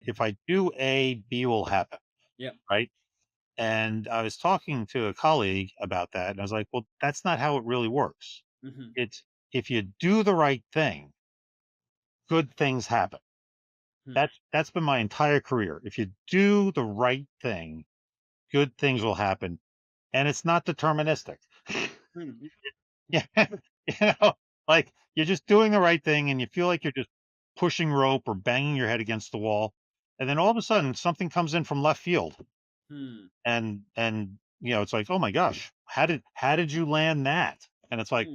if I do A, B will happen, Yeah. right? And I was talking to a colleague about that, and I was like, well, that's not how it really works. Hmm. It's if you do the right thing, good things happen. Hmm. That's been my entire career. If you do the right thing, good things will happen, and it's not deterministic. Hmm. Yeah, you know, like you're just doing the right thing, and you feel like you're just pushing rope or banging your head against the wall, and then all of a sudden something comes in from left field, Hmm. and it's like, oh my gosh, how did you land that? And it's like, Hmm.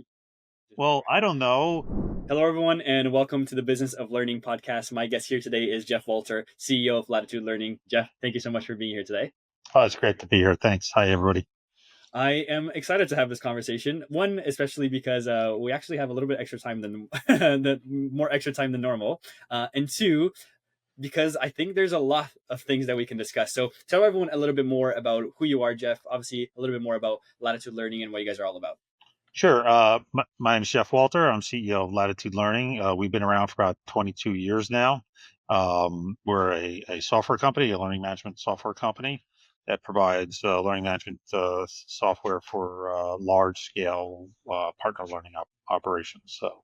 well, I don't know. Hello, everyone, and welcome to the Business of Learning podcast. My guest here today is Jeff Walter, CEO of Latitude Learning. Jeff, thank you so much for being here today. Oh, it's great to be here. Thanks. Hi, everybody. I am excited to have this conversation. One, especially because we actually have a little bit extra time than more extra time than normal, and two, because I think there's a lot of things that we can discuss. So, tell everyone a little bit more about who you are, Jeff. Obviously, a little bit more about Latitude Learning and what you guys are all about. Sure. My name is Jeff Walter. I'm CEO of Latitude Learning. We've been around for about 22 years now. We're a software company, a learning management software company that provides learning management software for large scale partner learning operations. So,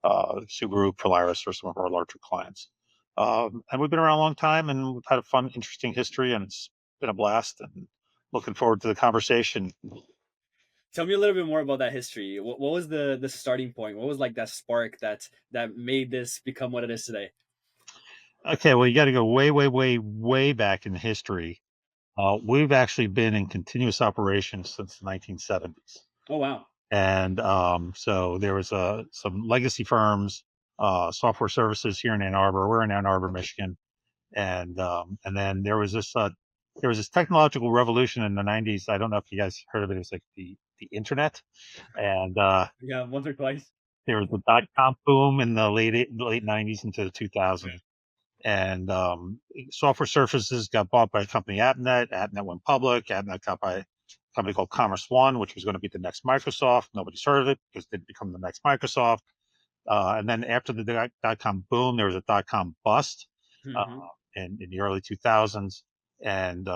Subaru, Polaris are some of our larger clients. And we've been around a long time, and we've had a fun, interesting history, and it's been a blast. And looking forward to the conversation. Tell me a little bit more about that history. What was the starting point? What was like that spark that made this become what it is today? Okay, well, you got to go way, way, way, way back in history. We've actually been in continuous operation since the 1970s. Oh wow. And so there was some legacy firms, software services here in Ann Arbor. We're in Ann Arbor, Michigan. And then there was this technological revolution in the 90s. I don't know if you guys heard of it. It was like the internet. And Yeah, once or twice. there was the dot-com boom in the late 90s into the 2000s. And software services got bought by the company AppNet. AppNet went public. AppNet got by a company called Commerce One, which was going to be the next Microsoft. Nobody's heard of it because it didn't become the next Microsoft. And then after the dot com boom, there was a dot com bust uh, Hmm. in the early 2000s, and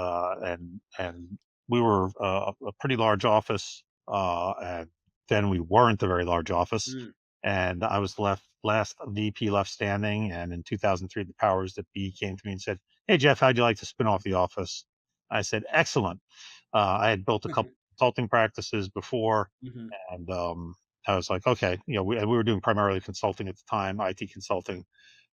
we were a pretty large office, and then we weren't a very large office, Mm. and I was last VP left standing. And in 2003, the powers that be came to me and said, "Hey Jeff, how'd you like to spin off the office?" I said, "Excellent." I had built a couple consulting practices before, Hmm. and I was like, okay, we were doing primarily consulting at the time, IT consulting.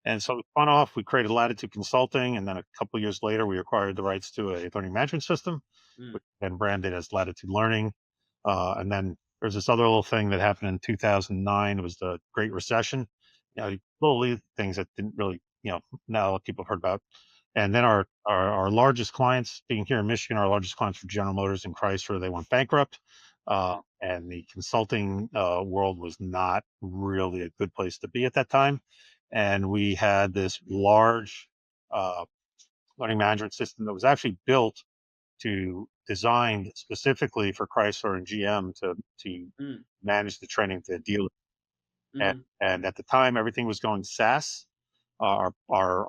And so we spun off, we created Latitude Consulting. And then a couple of years later, we acquired the rights to a learning management system, Mm. which then branded as Latitude Learning. And then there's this other little thing that happened in 2009. It was the Great Recession. Little things that didn't really, now a lot of people have heard about. And then our largest clients, being here in Michigan, our largest clients were General Motors and Chrysler. They went bankrupt. And the consulting world was not really a good place to be at that time. And we had this large uh, learning management system that was actually built to designed specifically for Chrysler and GM to Mm. manage the training to deal. And, Hmm. and at the time, everything was going SaaS. Our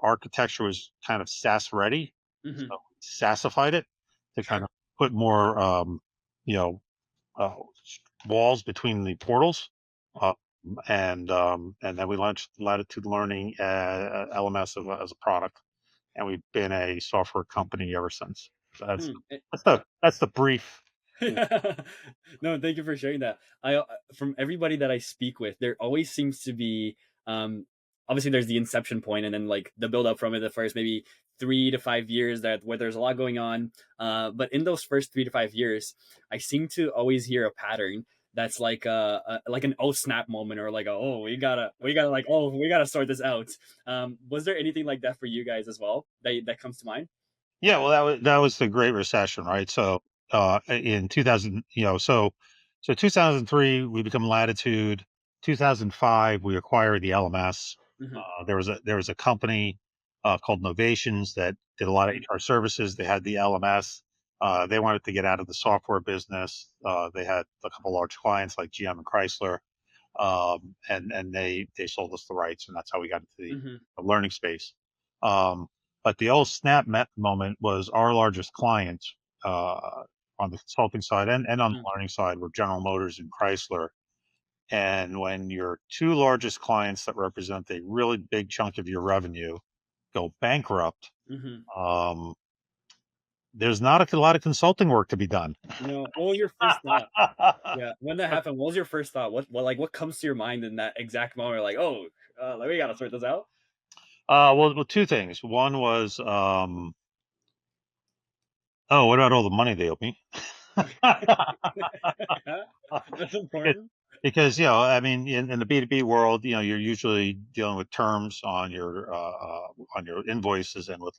architecture was kind of SaaS ready, so Hmm. we SaaSified it to kind Sure. of put more, you know, uh, walls between the portals. Uh, and then we launched Latitude Learning LMS as a product, and we've been a software company ever since. So that's Mm. that's the that's the brief. No, thank you for sharing that. From everybody that I speak with, there always seems to be, um, obviously there's the inception point, and then like the build up from it, the first maybe 3 to 5 years that where there's a lot going on. But in those first 3 to 5 years, I seem to always hear a pattern that's like like an oh snap moment, or like a, oh we gotta like, oh we gotta sort this out. Was there anything like that for you guys as well that comes to mind? Yeah, well, that was the Great Recession, right? So in 2000, so 2003 we become Latitude. 2005 we acquired the LMS. Hmm. There was a company called Novations that did a lot of HR services. They had the LMS. They wanted to get out of the software business. They had a couple large clients like GM and Chrysler, and they sold us the rights, and that's how we got into the Hmm. learning space. Um, But the old moment was our largest clients on the consulting side and on Mm, the learning side were General Motors and Chrysler. And when your two largest clients that represent a really big chunk of your revenue go bankrupt, mhm. um, there's not a lot of consulting work to be done. No, what was your first thought? Yeah, when that happened, what was your first thought? What comes to your mind in that exact moment? Like, "Oh, like, we gotta sort this out?" Well, two things. One was, oh, what about all the money they owe me? That's It important. because, I mean, in the B2B world, you're usually dealing with terms on your invoices and with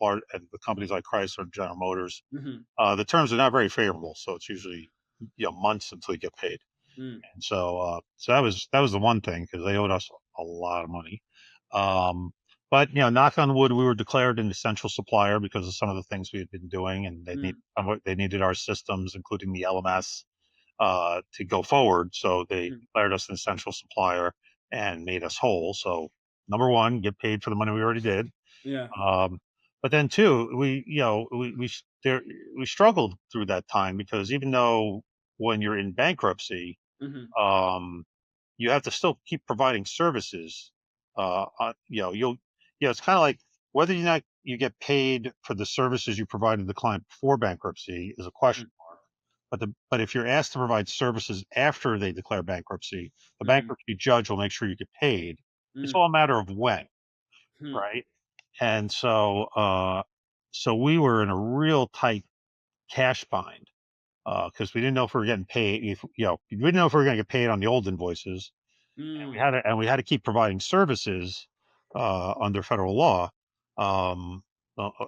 companies like Chrysler and General Motors. Mhm, The terms are not very favorable, so it's usually, months until you get paid. mm, And so that was the one thing because they owed us a lot of money. Um, but knock on wood, we were declared an essential supplier because of some of the things we had been doing, and mm, they needed our systems, including the LMS, to go forward. So they mhm. declared us an essential supplier and made us whole. So number one, get paid for the money we already did. Yeah. Um, but then two, we struggled through that time because even though when you're in bankruptcy, Mhm, um, you have to still keep providing services. You'll, it's kind of like whether or not you get paid for the services you provided the client before bankruptcy is a mm, question mark. But if you're asked to provide services after they declare bankruptcy, the mhm, bankruptcy judge will make sure you get paid. It's mm, all a matter of when, hmm, right? And so we were in a real tight cash bind because we didn't know if we were getting paid. If we didn't know if we were going to get paid on the old invoices, mm. we had to keep providing services under federal law. Um, uh, uh,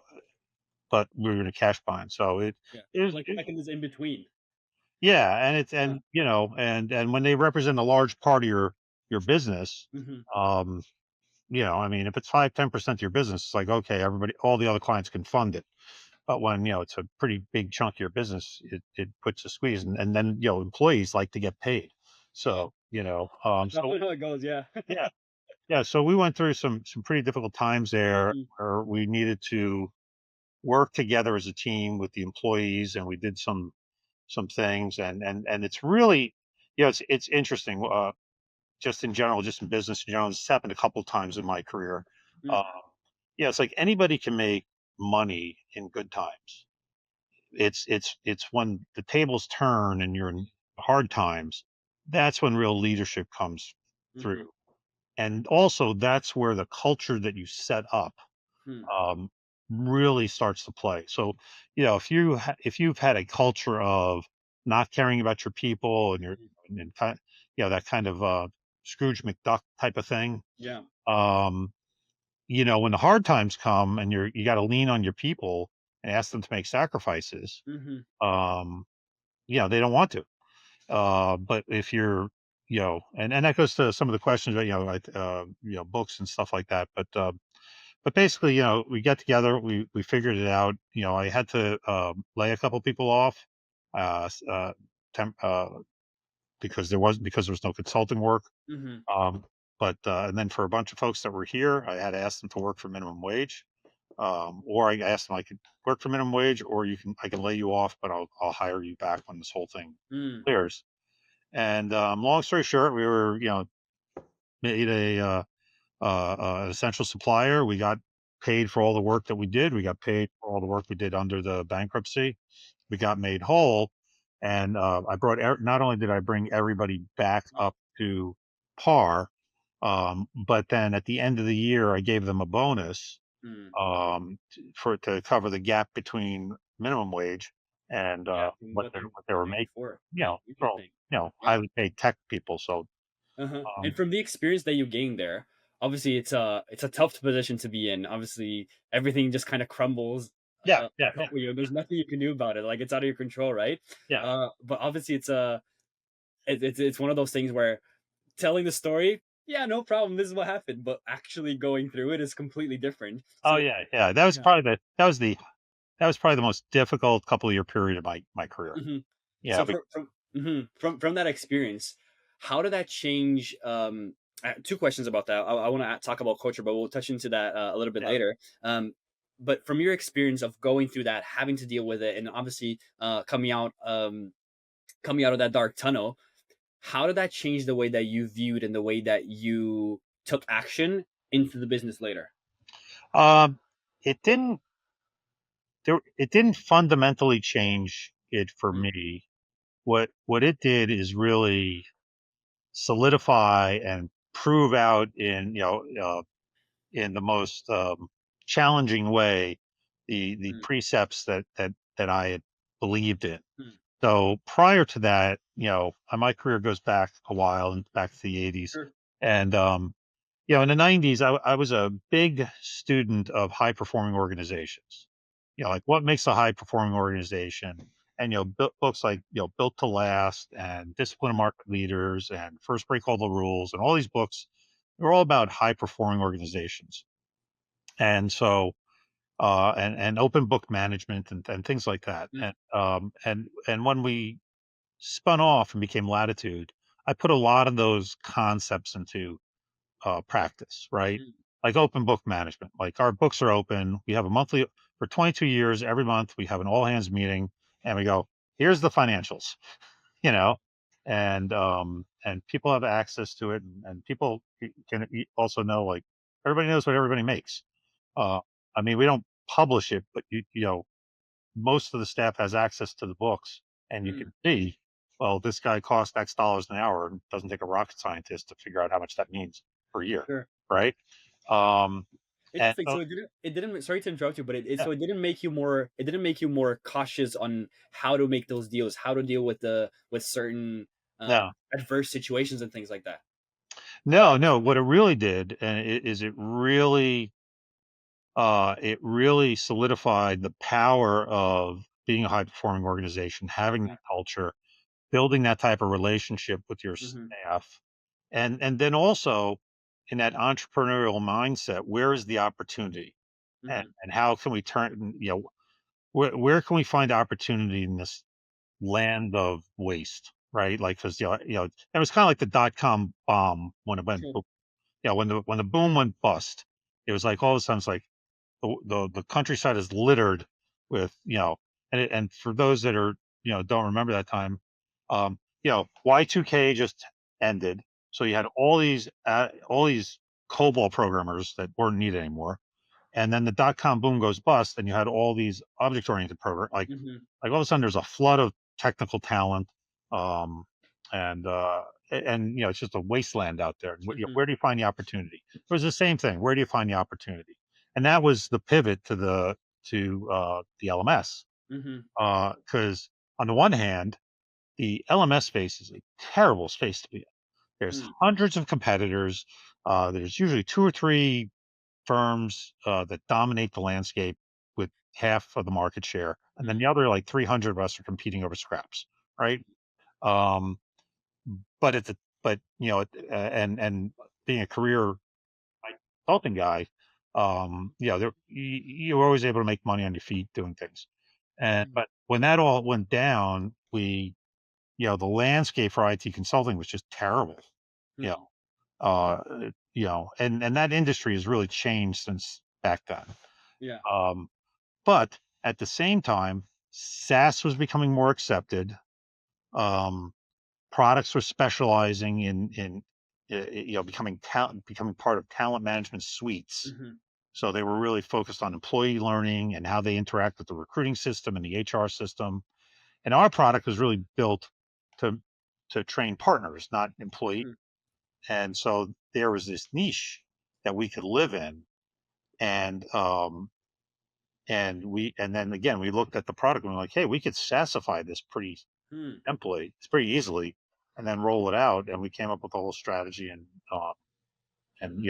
but we were in a cash bind, so Yeah. is Like stuck in this in between. yeah, Yeah. and when they represent a large part of your business, Mhm, um, I mean, if it's 5-10% of your business, it's like okay, all the other clients can fund it. But when it's a pretty big chunk of your business, it puts a squeeze, and then employees like to get paid. So that's definitely how it goes, yeah. yeah, yeah. So we went through some pretty difficult times there, Mm, where we needed to work together as a team with the employees, and we did some things, and it's really it's interesting. Just in general, just in business in general, this happened a couple times in my career. mm, Uh, yeah, it's like anybody can make money in good times. It's when the tables turn and you're in hard times, that's when real leadership comes mhm, through. And also that's where the culture that you set up hmm, um, really starts to play. So, if you've had a culture of not caring about your people and mhm. that kind of Scrooge McDuck type of thing, Yeah. um, when the hard times come and you got to lean on your people and ask them to make sacrifices, Mhm, um, they don't want to. But if you're, and that goes to some of the questions about, like, books and stuff like that. But basically, we got together, we figured it out. I had to lay a couple people off, uh, s- uh, temp, because there was no consulting work. mhm, Um, but and then for a bunch of folks that were here, I had to ask them to work for minimum wage. Or I asked them I could work for minimum wage, or I can lay you off, but I'll hire you back when this whole thing mm, clears. And long story short, we were made an essential supplier. We got paid for all the work that we did. We got paid for all the work we did under the bankruptcy. We got made whole, and not only did I bring everybody back up to par, but then at the end of the year, I gave them a bonus mm. to cover the gap between minimum wage and Yeah, from what they were made making. before. For Interesting. Yeah. highly paid tech people. So Uh-huh. And um, from the experience that you gained there, obviously it's a tough position to be in. Obviously, everything just kind of crumbles yeah, yeah, on top of you. There's nothing you can do about it. Like it's out of your control, right? yeah. But obviously it's one of those things where telling the story, yeah, no problem. This is what happened, but actually going through it is completely different. Oh So yeah, yeah. That was yeah. probably that was probably the most difficult couple of year period of my career. Mhm. Yeah, So from that experience, how did that change? Two questions about that. I want to talk about culture, but we'll touch into that a little bit yeah. later. Um, but from your experience of going through that, having to deal with it, and obviously coming out of that dark tunnel, how did that change the way that you viewed and the way that you took action into the business later? Um, it didn't it didn't fundamentally change it for Mm, me. What it did is really solidify and prove out in, in the most challenging way the mm, precepts that I had believed in. mm. So prior to that, my career goes back a while and back to the 80s. Sure. And in the 90s, I was a big student of high performing organizations. Like what makes a high performing organization? And books like Built to Last and Discipline of Mm, Market Leaders and First Break All the Rules and all these books, they're all about high performing organizations. And so and open book management and things like that. mm, And when we spun off and became Latitude, I put a lot of those concepts into practice, right? mm, Like open book management. Like our books are open. We have a monthly for 22 years. Every month we have an all hands meeting, and we go, here's the financials, you know, and people have access to it, and people can also know, like, everybody knows what everybody makes. Uh, I mean, we don't publish it, but most of the staff has access to the books, and you mm. can see, well, this guy costs X dollars an hour, and it doesn't take a rocket scientist to figure out how much that means per year, Sure. right? Um, and Interesting. So it didn't, sorry to interrupt you, but yeah, so it didn't make you more cautious on how to make those deals, how to deal with certain no, adverse situations and things like that. no, no. What it really did, is it really solidified the power of being a high performing organization, having Mhm, that culture, building that type of relationship with your mhm, staff, and then also in that entrepreneurial mindset, where is the opportunity, mhm, and how can we turn, where can we find opportunity in this land of waste, right? Like, because it was kind of like the dot-com bomb when it went, sure, when the boom went bust. It was like all of a sudden it's like the countryside is littered with, and for those that are, don't remember that time, Y2K just ended, so you had all these COBOL programmers that weren't needed anymore, and then the dot-com boom goes bust, and you had all these object-oriented program, mhm, like all of a sudden there's a flood of technical talent, um, and it's just a wasteland out there. mhm, Where do you find the opportunity? It was the same thing. Where do you find the opportunity? And that was the pivot to the LMS, mhm, because on the one hand, the LMS space is a terrible space to be in. There's mm, hundreds of competitors. There's usually two or three firms that dominate the landscape with half of the market share, and then mm, the other like 300 of us are competing over scraps, right? Um, but it's a but and being a career consulting guy, you're always able to make money on your feet doing things. And mm, but when that all went down, the landscape for IT consulting was just terrible. You mm, and that industry has really changed since back then. yeah, Um, but at the same time, SaaS was becoming more accepted. Um, Products were specializing in becoming part of talent management suites. mhm, So they were really focused on employee learning and how they interact with the recruiting system and the HR system. And our product was really built to train partners, not employees. mhm, And so there was this niche that we could live in, and and then again we looked at the product and we're like, hey, we could SaaSify this pretty mm, simply, it's pretty easily, and then roll it out. And we came up with a whole strategy, and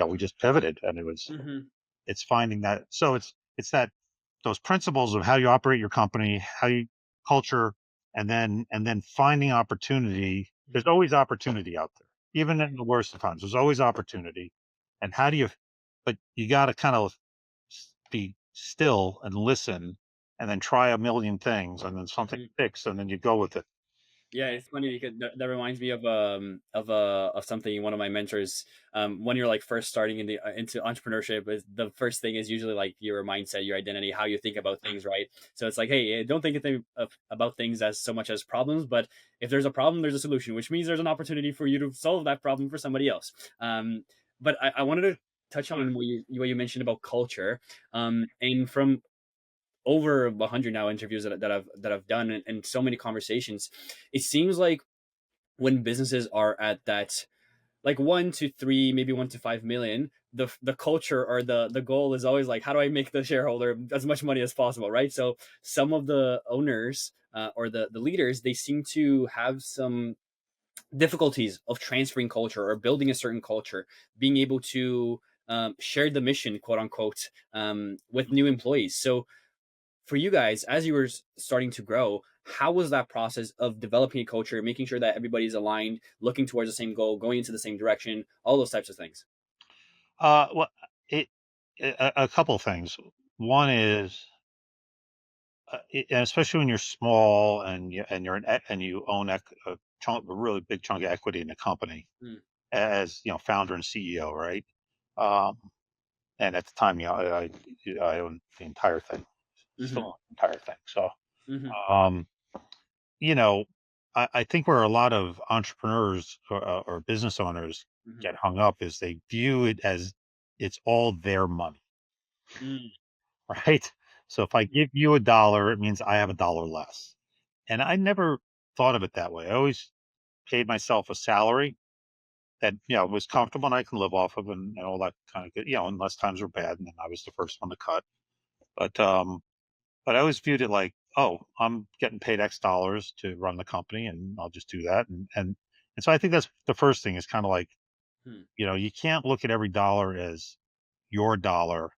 we just pivoted, and mhm, it's finding that. So it's that those principles of how you operate your company, how you culture, and then finding opportunity. There's mhm, always opportunity out there, even in the worst of times. There's always opportunity, and how do you? But you got to kind of be still and listen, and then try a million things, and then something mhm. sticks, and then you go with it. Yeah, it's funny because that reminds me of something one of my mentors. When you're like first starting in the into entrepreneurship, is the first thing is usually like your mindset, your identity, how you think about things, right? So it's like, hey, don't think about things as so much as problems, but if there's a problem, there's a solution, which means there's an opportunity for you to solve that problem for somebody else. But I wanted to touch on what you mentioned about culture, and from over 100 now interviews that I've done, and so many conversations, it seems like when businesses are at that like 1 to 3, maybe 1 to 5 million, the culture or the goal is always like, how do I make the shareholder as much money as possible, right? So some of the owners, or the leaders, they seem to have some difficulties of transferring culture or building a certain culture, being able to share the mission, quote unquote, with new employees. So for you guys, as you were starting to grow, how was that process of developing a culture, making sure that everybody's aligned, looking towards the same goal, going into the same direction, all those types of things? Well, it a couple of things. One is, and especially when you're small and you own a really big chunk of equity in the company Mm, as founder and CEO, right? Um, and at the time, I owned the entire thing, still mhm, own the entire thing. So, mhm, um, you know, I think where a lot of entrepreneurs or business owners mhm, get hung up is they view it as it's all their money, mm, right? So if I mhm, give you a dollar, it means I have a dollar less. And I never thought of it that way. I always paid myself a salary that was comfortable and I can live off of, and all that kind of good. Unless times were bad, and then I was the first one to cut. But I always viewed it like, oh, I'm getting paid X dollars to run the company, and I'll just do that. And so I think that's the first thing is kind of like, mm, you can't look at every dollar as your dollar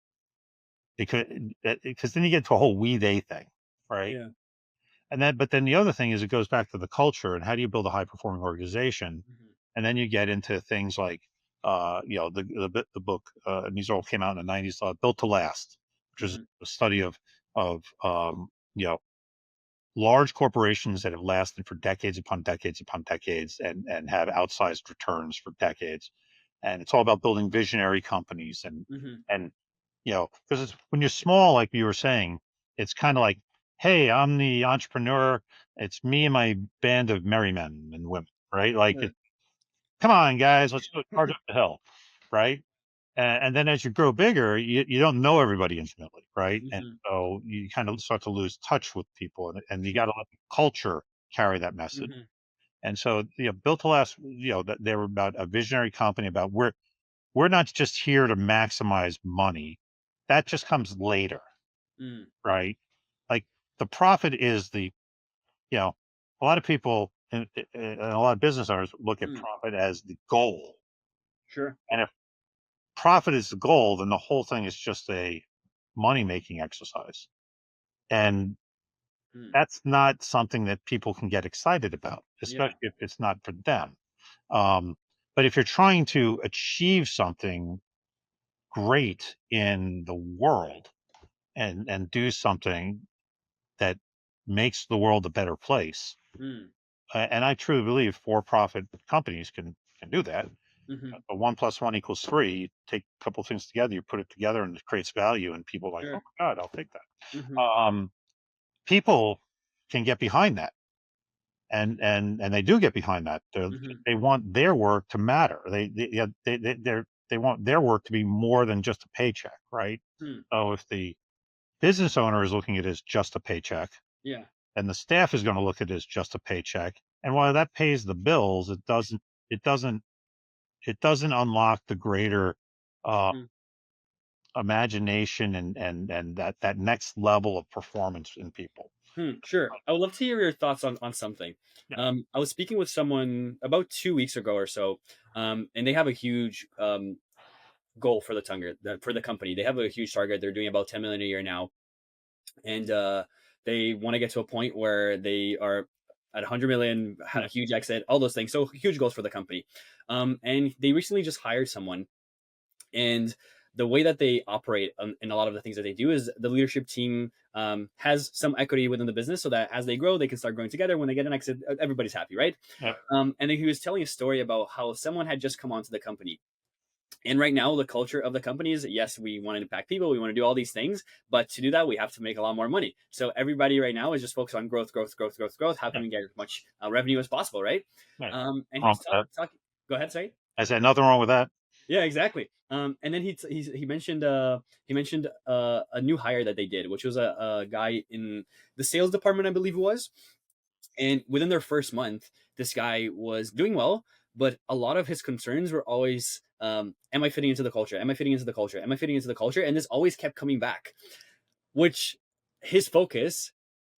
because then you get to a whole we they thing, right? yeah, But then the other thing is it goes back to the culture and how do you build a high performing organization. mhm, And then you get into things like, the book, and these all came out in the '90s, Built to Last, which is mhm, a study of you know large corporations that have lasted for decades upon decades upon decades and have outsized returns for decades. And it's all about building visionary companies mhm, and because when you're small, like you were saying, it's kind of like, hey, I'm the entrepreneur. It's me and my band of merry men and women, right? Like, yeah, come on, guys, let's go charge up the hill, right? And then as you grow bigger, you don't know everybody intimately, right? And mhm, so you kind of start to lose touch with people, and you got yeah, to let the culture carry that message. mhm, And so, Built to Last, they were about a visionary company about we're not just here to maximize money. That just comes later, mm, right? Like the profit is you know, a lot of people and a lot of business owners look at mm, profit as the goal. sure, And if profit is the goal, then the whole thing is just a money making exercise. And mm, that's not something that people can get excited about, yeah, especially if it's not for them. Um, but if you're trying to achieve something great in the world and do something that makes the world a better place, mm, and I truly believe for-profit companies can do that. mhm, A one plus one equals three. You take a couple of things together, you put it together, and it creates value, and people are like, oh sure, my god, I'll take that. mhm, People can get behind that, and they do get behind that. mhm, They want their work to matter. Yeah, they want their work to be more than just a paycheck, right? mm, So if the business owner is looking at it as just a paycheck, yeah, and the staff is going to look at it as just a paycheck, and while that pays the bills, it doesn't it doesn't unlock the greater uh, mhm. imagination and that next level of performance in people. Hmm, sure. I would love to hear your thoughts on something. Yeah. I was speaking with someone about 2 weeks ago or so, and they have a huge goal for the for the company. They have a huge target. They're doing about 10 million a year now, and they want to get to a point where they are at 100 million, Yeah. a huge exit, all those things. So huge goals for the company. And they recently just hired someone, and the way that they operate in a lot of the things that they do is the leadership team has some equity within the business, so that as they grow, they can start growing together. When they get an exit, everybody's happy, right? Yeah. And then he was telling a story about how someone had just come onto the company, and right now, the culture of the company is, yes, we want to impact people, we want to do all these things, but to do that, we have to make a lot more money. So everybody right now is just focused on growth, growth, growth, growth, growth. How can Yeah. we get as much revenue as possible, right? Yeah. And he Wrong was with that. talking. Go ahead, sorry. I said nothing wrong with that. Yeah, exactly. And then he mentioned a new hire that they did, which was a guy in the sales department, I believe it was. And within their first month, this guy was doing well, but a lot of his concerns were always, am I fitting into the culture? Am I fitting into the culture? Am I fitting into the culture? And this always kept coming back, which his focus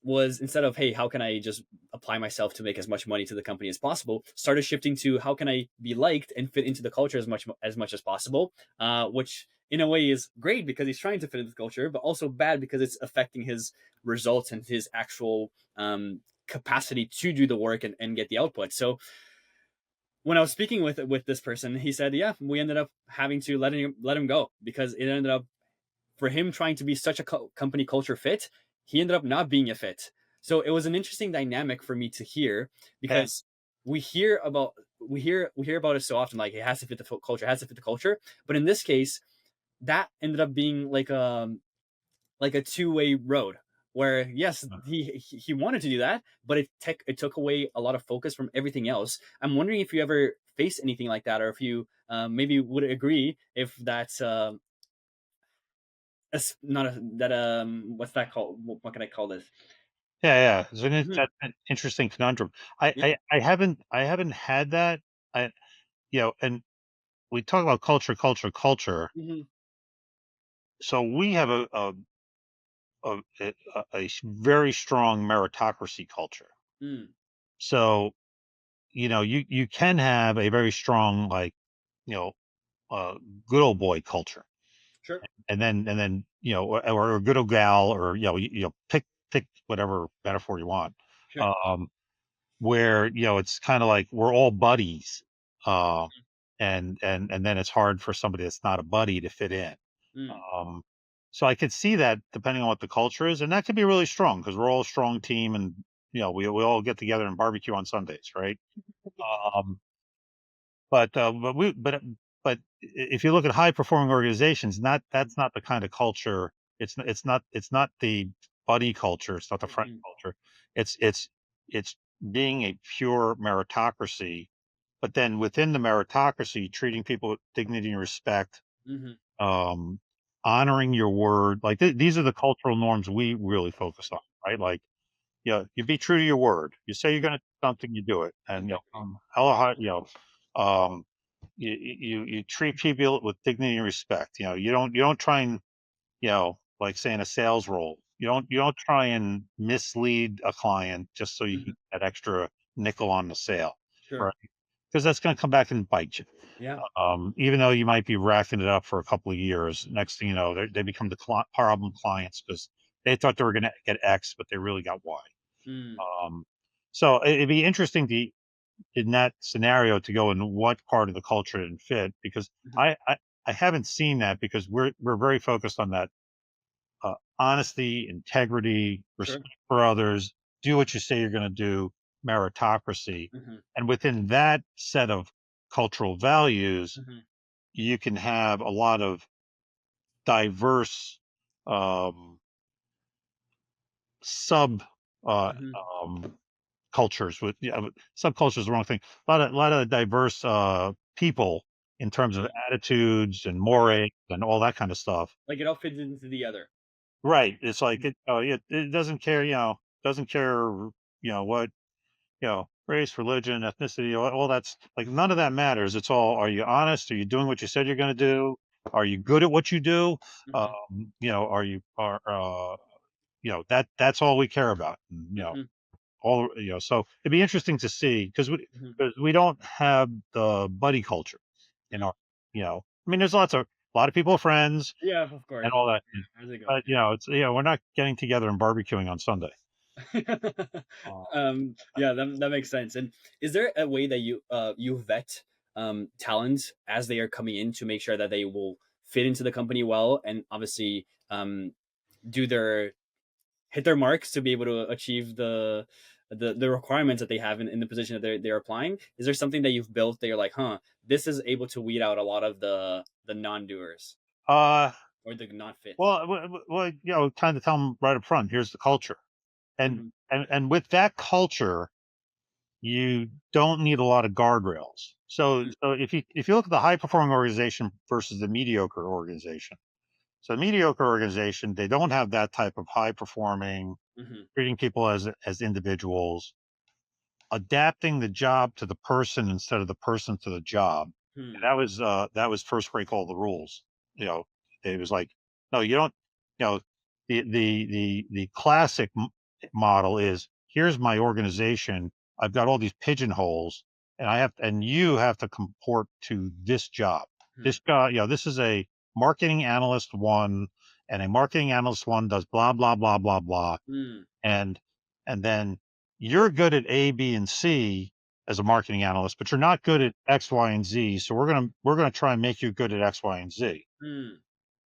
was, instead of, hey, how can I just apply myself to make as much money to the company as possible, started shifting to how can I be liked and fit into the culture as much as possible, which in a way is great because he's trying to fit into the culture, but also bad because it's affecting his results and his actual capacity to do the work and get the output. So when I was speaking with this person, he said, yeah, we ended up having to let him go because it ended up, for him trying to be such a company culture fit, he ended up not being a fit. So it was an interesting dynamic for me to hear, Yeah. because we hear about it so often, like it has to fit the culture, it has to fit the culture. But in this case, that ended up being like a two-way road, where yes, he wanted to do that, but it took away a lot of focus from everything else. I'm wondering if you ever faced anything like that, or if you maybe would agree if that's not a, that what's that called? What can I call this? Yeah, yeah. Isn't it Mhm. that's an interesting conundrum? Yeah. I haven't had that. I and we talk about culture, culture, culture. Hmm. So we have a very strong meritocracy culture. Mm. So you can have a very strong like you know uh, good old boy culture, Sure. and then or a good old gal, or pick whatever metaphor you want. Sure. Um, where it's kind of like we're all buddies, uh, and then it's hard for somebody that's not a buddy to fit in. Mm. Um, so I could see that depending on what the culture is, and that could be really strong because we're all a strong team, and we all get together and barbecue on Sundays, right? Um, but if you look at high performing organizations, not that's not the kind of culture. It's not the buddy culture. It's not the friend Mhm. culture. It's being a pure meritocracy, but then within the meritocracy, treating people with dignity and respect, Mhm. um, honoring your word. Like these are the cultural norms we really focus on, right? Like you be true to your word. You say you're going to do something, you do it, and Exactly. how hard um, you treat people with dignity and respect. You don't try and like say in a sales role, you don't try and mislead a client just so you can Mhm. get that extra nickel on the sale, Sure. right? Because that's going to come back and bite you. Yeah. Even though you might be racking it up for a couple of years, next thing you know, they become the problem clients because they thought they were going to get X, but they really got Y. Mm. Um, so it'd be interesting to in that scenario to go in what part of the culture didn't fit because Mhm. I haven't seen that because we're very focused on that honesty, integrity, Sure. respect for others, do what you say you're going to do, meritocracy, Mhm. and within that set of cultural values, Mhm. you can have a lot of diverse um, sub uh, Mhm. um, cultures with subculture is the wrong thing. A lot of diverse people in terms of Mm. attitudes and Right. mores and all that kind of stuff. Like it all fits into the other. Right. It's like Mhm. it doesn't care, doesn't care, what, race, religion, ethnicity, all that's like none of that matters. It's all, are you honest? Are you doing what you said you're going to do? Are you good at what you do? Mhm. Are you are that's all we care about. And, Mhm. all so it'd be interesting to see because we Mhm. because we don't have the buddy culture in Mm. our I mean there's a lot of people are friends Yeah, of and course. all that, How's it go? but it's we're not getting together and barbecuing on Sunday. uh, Yeah, that makes sense. And is there a way that you vet talent as they are coming in to make sure that they will fit into the company well, and obviously do their hit their marks to be able to achieve the requirements that they have in the position that they're applying? Is there something that you've built that you're like, huh, this is able to weed out a lot of the non-doers Uh, or the not fits? well, kind of tell them right up front. Here's the culture, and Hmm. with that culture, you don't need a lot of guardrails. So if you look at the high performing organization versus the mediocre organization, so mediocre organization, they don't have that type of high performing, Hmm. treating people as individuals, adapting the job to the person instead of the person to the job. And Hmm. that was first break all the rules. You know, it was like, no, you don't. You know, the classic model is here's my organization. I've got all these pigeonholes, and you have to comport to this job. Hmm. This guy, this is a marketing analyst one, and a marketing analyst one does blah blah blah blah blah, Hmm. and then you're good at A, B, and C as a marketing analyst, but you're not good at X, Y, and Z. So we're gonna try and make you good at X, Y, and Z. Hmm.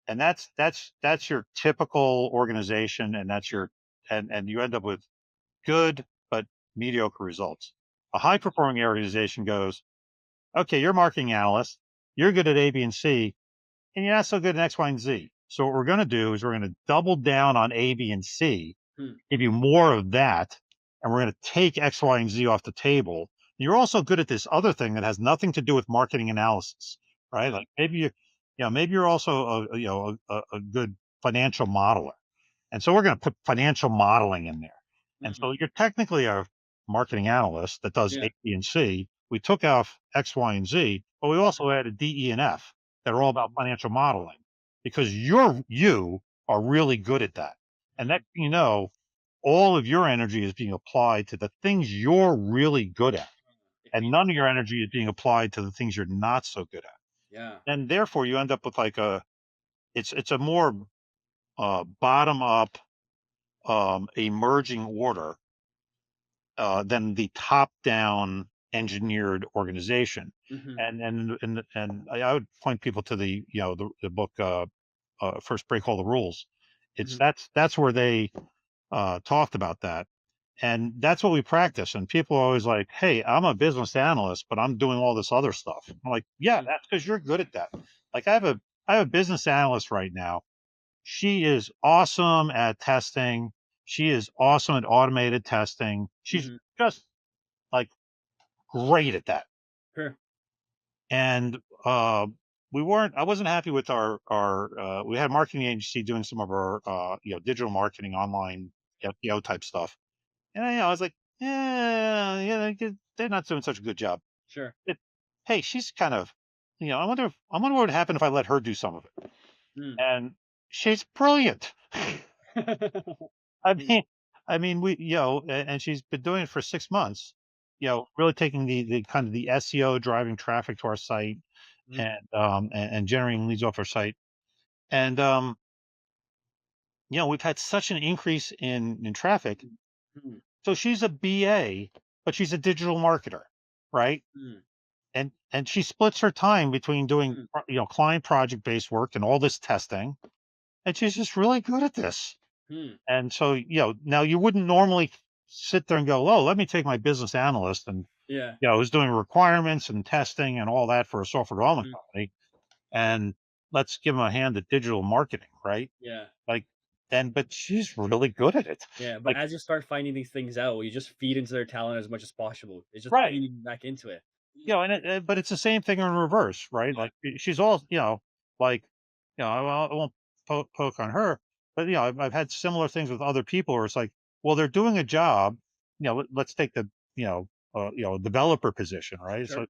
And that's your typical organization, and that's your and you end up with good but mediocre results. A high performing organization goes, okay, you're a marketing analyst, you're good at A, B, and C, and you're not so good at X, Y, and Z. So what we're gonna do is we're gonna double down on A, B, and C, Hmm. give you more of that, and we're going to take X, Y, and Z off the table. You're also good at this other thing that has nothing to do with marketing analysis, right? Hmm. Like maybe you're also a good financial modeler, and so we're going to put financial modeling in there. And Hmm. so you're technically a marketing analyst that does Yeah. A, B, and C. We took off X, Y, and Z, but we also added D, E, and F that are all about Hmm. financial modeling because you are really good at that. And Hmm. next thing you know, all of your energy is being applied to the things you're really good at, It and feeds none of into your it. energy is being applied to the things you're not so good at. Yeah. And therefore, you end up with like it's a more bottom up emerging order than the top down engineered organization. Hmm. And I would point people to the book First Break All the Rules. It's Hmm. that's where they talked about that. And that's what we practice. And people are always like, hey, I'm a business analyst, but I'm doing all this other stuff. I'm like, yeah, Hmm. that's because you're good at that. Like I have a business analyst right now. She is awesome at testing. She is awesome at automated testing. She's Hmm. just like great at that. Sure. And I wasn't happy with we had a marketing agency doing some of our digital marketing online SEO type stuff. And I was like, yeah, they're not doing such a good job. Sure. It, hey, she's kind of, I wonder what would happen if I let her do some of it. Mm. And she's brilliant. I mean, and she's been doing it for 6 months. Really taking the kind of the SEO driving traffic to our site, Mhm. and generating leads off our site. And we've had such an increase in traffic. Mhm. So she's a BA, but she's a digital marketer, right? Mm. And she splits her time between doing Mm. client project based work and all this testing, and she's just really good at this. Mm. And so now you wouldn't normally sit there and go, oh, let me take my business analyst and Yeah. who's doing requirements and testing and all that for a software development Mhm. company, and let's give him a hand at digital marketing, right? Yeah. Like, but she's really good at it. Yeah, but Like, as you start finding these things out, you just feed into their talent as much as possible. It's just right. feeding back into it. But it's the same thing in reverse, right? Yeah. Like she's all, like, I won't poke on her, but I've had similar things with other people where it's like, well, they're doing a job. Let's take the developer position, right? It's Sure. like,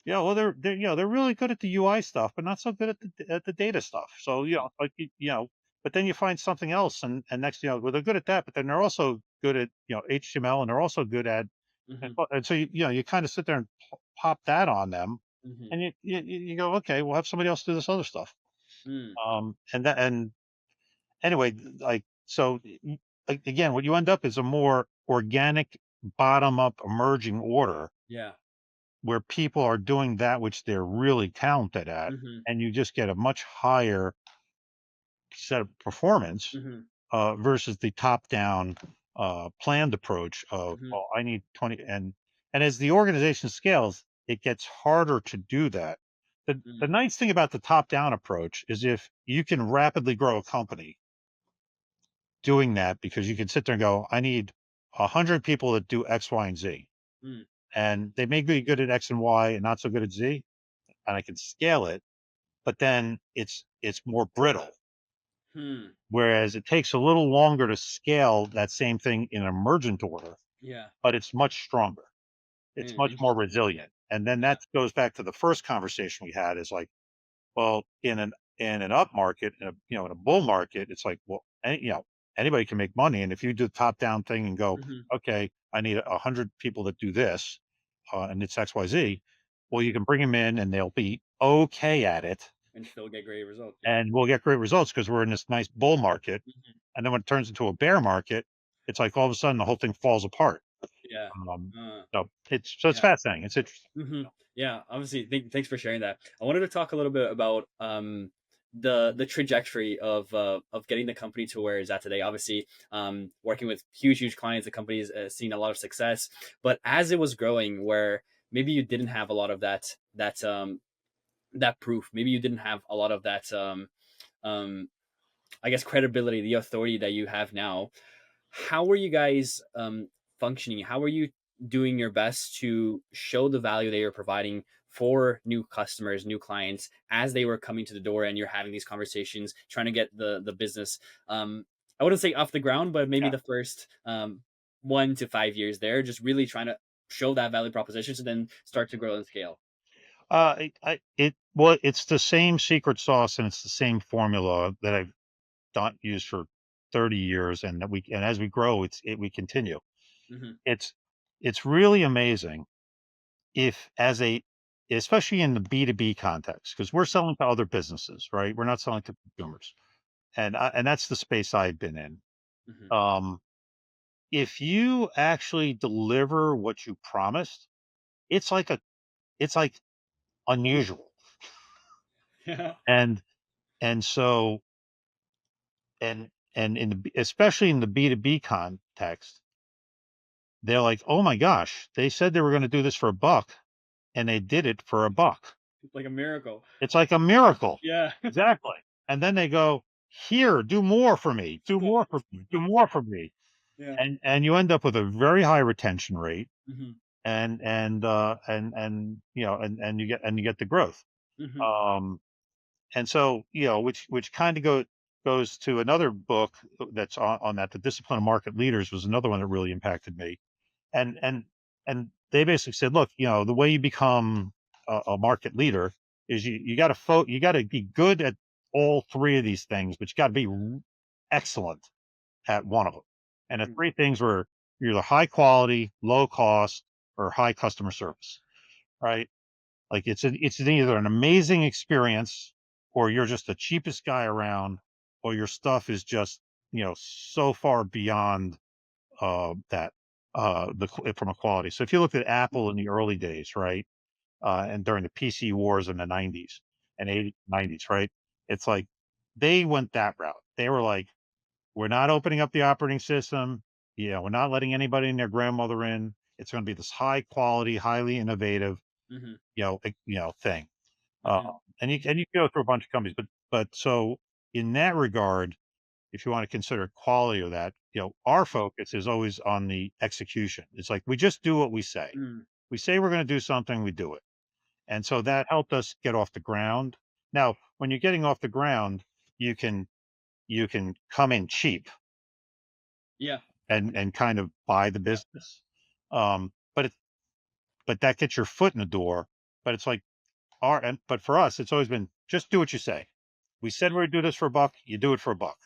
yeah, well, they're really good at the UI stuff, but not so good at the data stuff. So like but then you find something else, and next, well, they're good at that, but then they're also good at HTML, and they're also good at Mhm. and so you kind of sit there and pop that on them, Mhm. and you go, okay, we'll have somebody else do this other stuff. Mm. And anyway, like so, again, what you end up is a more organic, bottom up, emerging order, Yeah. where people are doing that which they're really talented at, Mhm. and you just get a much higher set of performance Mhm. versus the top-down planned approach of, Mhm. well, I need 20, and as the organization scales, it gets harder to do that. The Mm. nice thing about the top-down approach is if you can rapidly grow a company doing that, because you can sit there and go, I need 100 people that do X, Y, and Z, Mm. and they may be good at X and Y and not so good at Z, and I can scale it, but then it's more brittle. Hmm. Whereas it takes a little longer to scale that same thing in emergent order, Yeah. but it's much stronger. It's much more Interesting. resilient. And then Yeah. that goes back to the first conversation we had, is like, well, in an up market, in a bull market, it's like, well, anybody can make money. And if you do the top down thing and go, Mhm. okay, I need 100 people that do this, and it's XYZ, well, you can bring them in and they'll be okay at it, And still get great results. Yeah. and we'll get great results because we're in this nice bull market. Mhm. And then when it turns into a bear market, it's like all of a sudden the whole thing falls apart. Yeah. Um, Uh, so it's yeah. fascinating. It's interesting. Mhm. Yeah, obviously, thanks for sharing that. I wanted to talk a little bit about the trajectory of getting the company to where it's at today. Obviously, working with huge clients, the company's seen a lot of success. But as it was growing, where maybe you didn't have a lot of that proof, maybe you didn't have a lot of that um, I guess credibility, the authority that you have now. How were you guys functioning? How were you doing your best to show the value that you're providing for new customers, new clients as they were coming to the door and you're having these conversations, trying to get the business I wouldn't say off the ground, but maybe Yeah. the first 1 to 5 years there, just really trying to show that value proposition to then start to grow and scale. It's the same secret sauce and it's the same formula that I've done used for 30 years, and as we grow, we continue. Hmm. It's it's really amazing if as a especially in the B2B context, because we're selling to other businesses, right? We're not selling to consumers, and that's the space I've been in. Hmm. Um, if you actually deliver what you promised, it's like a it's like unusual. Yeah. And and so and especially in the B2B context, they're like, "Oh my gosh, they said they were going to do this for a buck and they did it for a buck." It's like a miracle. It's like a miracle. Yeah. Exactly. And then they go, "Here, do more for me. Do more for me. Do more for me." Yeah. And you end up with a very high retention rate, Hmm. and you get the growth. Hmm. Um and so, which kind of goes to another book that's on that. The Discipline of Market Leaders was another one that really impacted me. And and and they basically said, look, the way you become a market leader is you got to be good at all three of these things, but you got to be excellent at one of them. And the three things were, you're either high quality, low cost, or high customer service, right? Like it's either an amazing experience, or you're just the cheapest guy around, or your stuff is just, so far beyond that from a quality. So if you look at Apple in the early days, right, and during the PC wars in the 90s and 80s, 90s, right, it's like they went that route. They were like, we're not opening up the operating system. We're not letting anybody and their grandmother in. It's going to be this high quality, highly innovative, Hmm. thing. Uh, Hmm. and you go through a bunch of companies, but so in that regard, if you want to consider quality of that, our focus is always on the execution. It's like we just do what we say. Mm. We say we're going to do something, we do it. And so that helped us get off the ground. Now, when you're getting off the ground, you can come in cheap Yeah. and kind of buy the Yeah. business. But that gets your foot in the door. But it's like but for us, it's always been just do what you say. We said we're going to do this for a buck, you do it for a buck.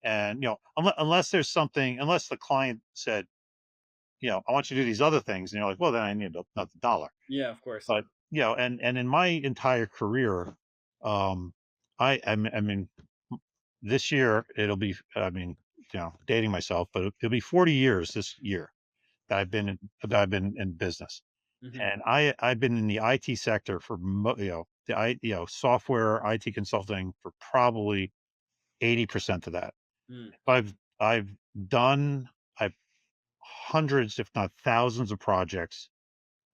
And unless there's something, unless the client said, I want you to do these other things, and you're like, well, then I need another dollar. Yeah. Of course. But and in my entire career, um, I mean, this year it'll be, I mean, dating myself, but it'll be 40 years this year that I've been in business. Mhm. And I've been in the IT sector for software IT consulting for probably 80% of that. Mm. I've done I've hundreds, if not thousands, of projects,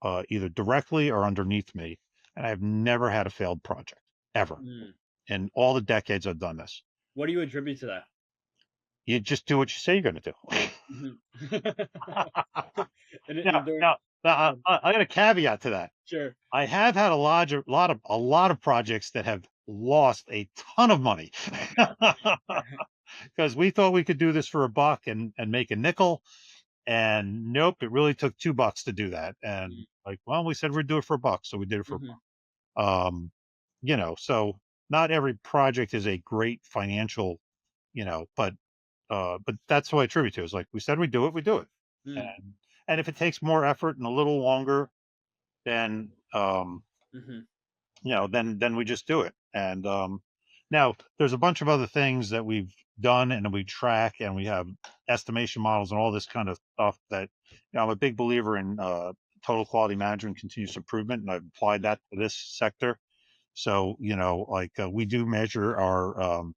either directly or underneath me, and I've never had a failed project ever Mm. in all the decades I've done this. What do you attribute to that? You just do what you say you're going to do. Mhm. Now, And there now, yeah, I got a caveat to that. sure. I have had a lot of projects that have lost a ton of money because we thought we could do this for a buck and make a nickel, and nope, it really took $2 to do that. And Mm. like, well, we said we'd do it for a buck, so we did it for a Mhm. buck. So not every project is a great financial, but that's what I attribute to. Is like we said we do it, we do it, Mm. and if it takes more effort and a little longer, then Mhm. then we just do it. And now there's a bunch of other things that we've done and we track and we have estimation models and all this kind of stuff that I'm a big believer in total quality management, continuous improvement, and I've applied Mm. that to this sector. So like we do measure our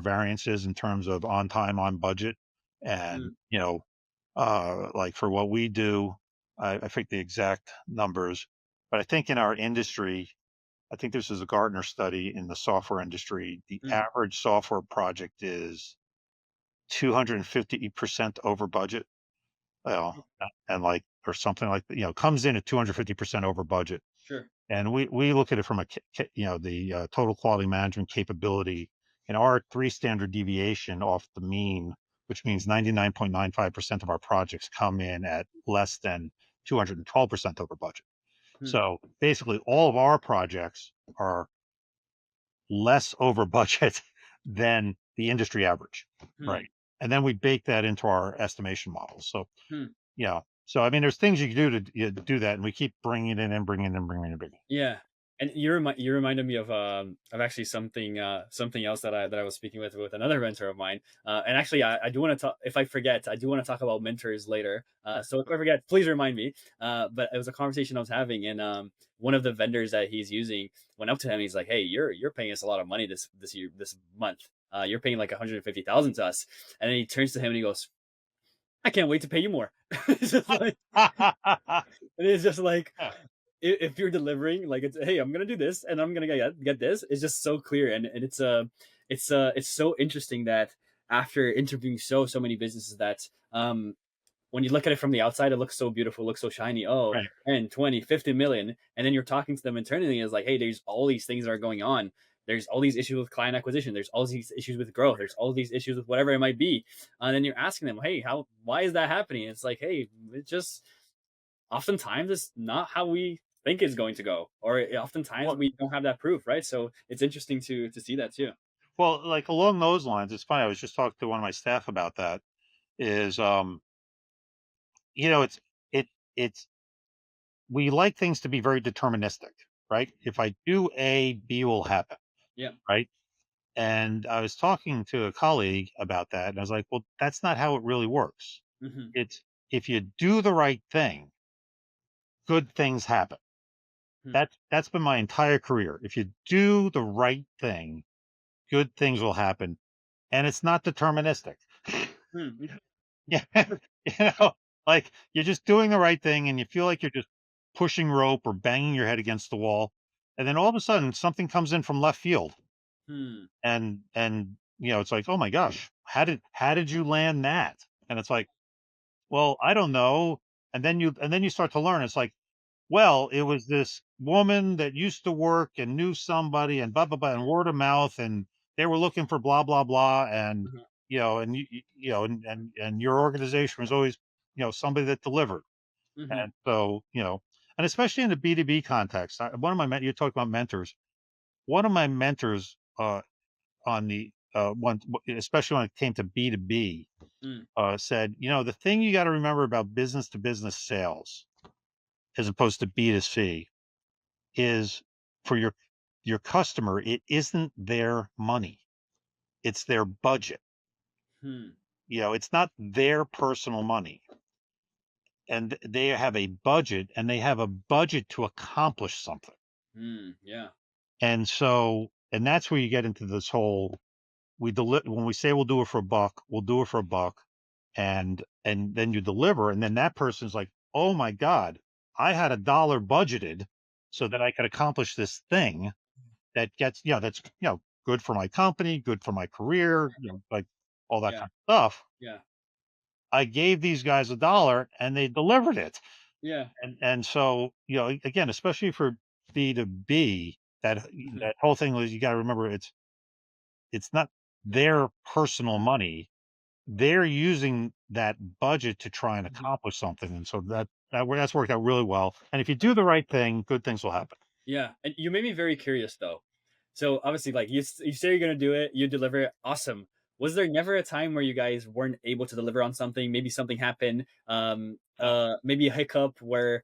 variances in terms of on time, on budget, and Mm. like for what we do, I think the exact numbers, but I think in our industry, I think this is a Gartner study in the software industry. The Mm. average software project is 250% over budget. Well, and like, or something like that, comes in at 250% over budget. Sure. And we look at it from the total quality management capability, and our three standard deviation off the mean, which means 99.95% of our projects come in at less than 212% over budget. Mm. So basically, all of our projects are less over budget than the industry average, Mm. right? And then we bake that into our estimation models. So Mm. yeah, so I mean, there's things you can do to do that, and we keep bringing it in and bringing it in, bringing it. Yeah. And you reminded me of actually something else that I was speaking with another mentor of mine. And actually I do want to talk if I forget, I do want to talk about mentors later. So if I forget, please remind me. But it was a conversation I was having and one of the vendors that he's using went up to him. He's like, "Hey, you're paying us a lot of money this year this month. You're paying like 150,000 to us." And then he turns to him and he goes, "I can't wait to pay you more." It's just like, and it's just like Yeah, if you're delivering like it's hey I'm gonna do this and I'm gonna get this it's just so clear and it's so interesting that after interviewing so many businesses that when you look at it from the outside it looks so beautiful looks so shiny oh right. 10 20 50 million and then you're talking to them internally and it's like hey there's all these things that are going on there's all these issues with client acquisition there's all these issues with growth there's all these issues with whatever it might be and then you're asking them hey how why is that happening it's like hey it just oftentimes it's not how we think it's going to go or oftentimes Well, we don't have that proof right so it's interesting to see that too. like along those lines, it's funny. I was just talking to one of my staff about that. Is it's it it's we like things to be very deterministic, right? If I do A, B will happen, Yeah. right? And I was talking to a colleague about that, and I was like, well, that's not how it really works. Hmm. It's if you do the right thing, good things happen. That's been my entire career. If you do the right thing, good things will happen, and it's not deterministic. Hmm. Yeah, you know, like you're just doing the right thing, and you feel like you're just pushing rope or banging your head against the wall, and then all of a sudden something comes in from left field, Hmm. and it's like, oh my gosh, how did you land that? And it's like, well, I don't know. And then you start to learn. It's like, well, it was this woman that used to work and knew somebody and blah blah blah and word of mouth and they were looking for blah blah blah and Hmm. and your organization was always somebody that delivered. Hmm. And so and especially in the B2B context, one of my you talk about mentors. One of my mentors on the one especially when it came to B2B Hmm. said, the thing you got to remember about business to business sales as opposed to B2C is for your customer, it isn't their money, it's their budget. Hmm. It's not their personal money. and they have a budget, and they have a budget to accomplish something. Yeah. And so, and that's where you get into this whole, when we say we'll do it for a buck, we'll do it for a buck, and then you deliver, and then that person's like, oh my god, I had $1 budgeted so that I could accomplish this thing that gets, that's, good for my company, good for my career, like all that Yeah. kind of stuff. Yeah. I gave these guys $1 and they delivered it. Yeah. And so, again, especially for B2B, Mhm. that whole thing was, you got to remember, it's not their personal money. They're using that budget to try and Mhm. accomplish something. And so that's worked out really well. And if you do the right thing, good things will happen. Yeah, and you made me very curious though. So obviously, like you say you're gonna do it, you deliver it, awesome. Was there never a time where you guys weren't able to deliver on something? Maybe something happened, maybe a hiccup where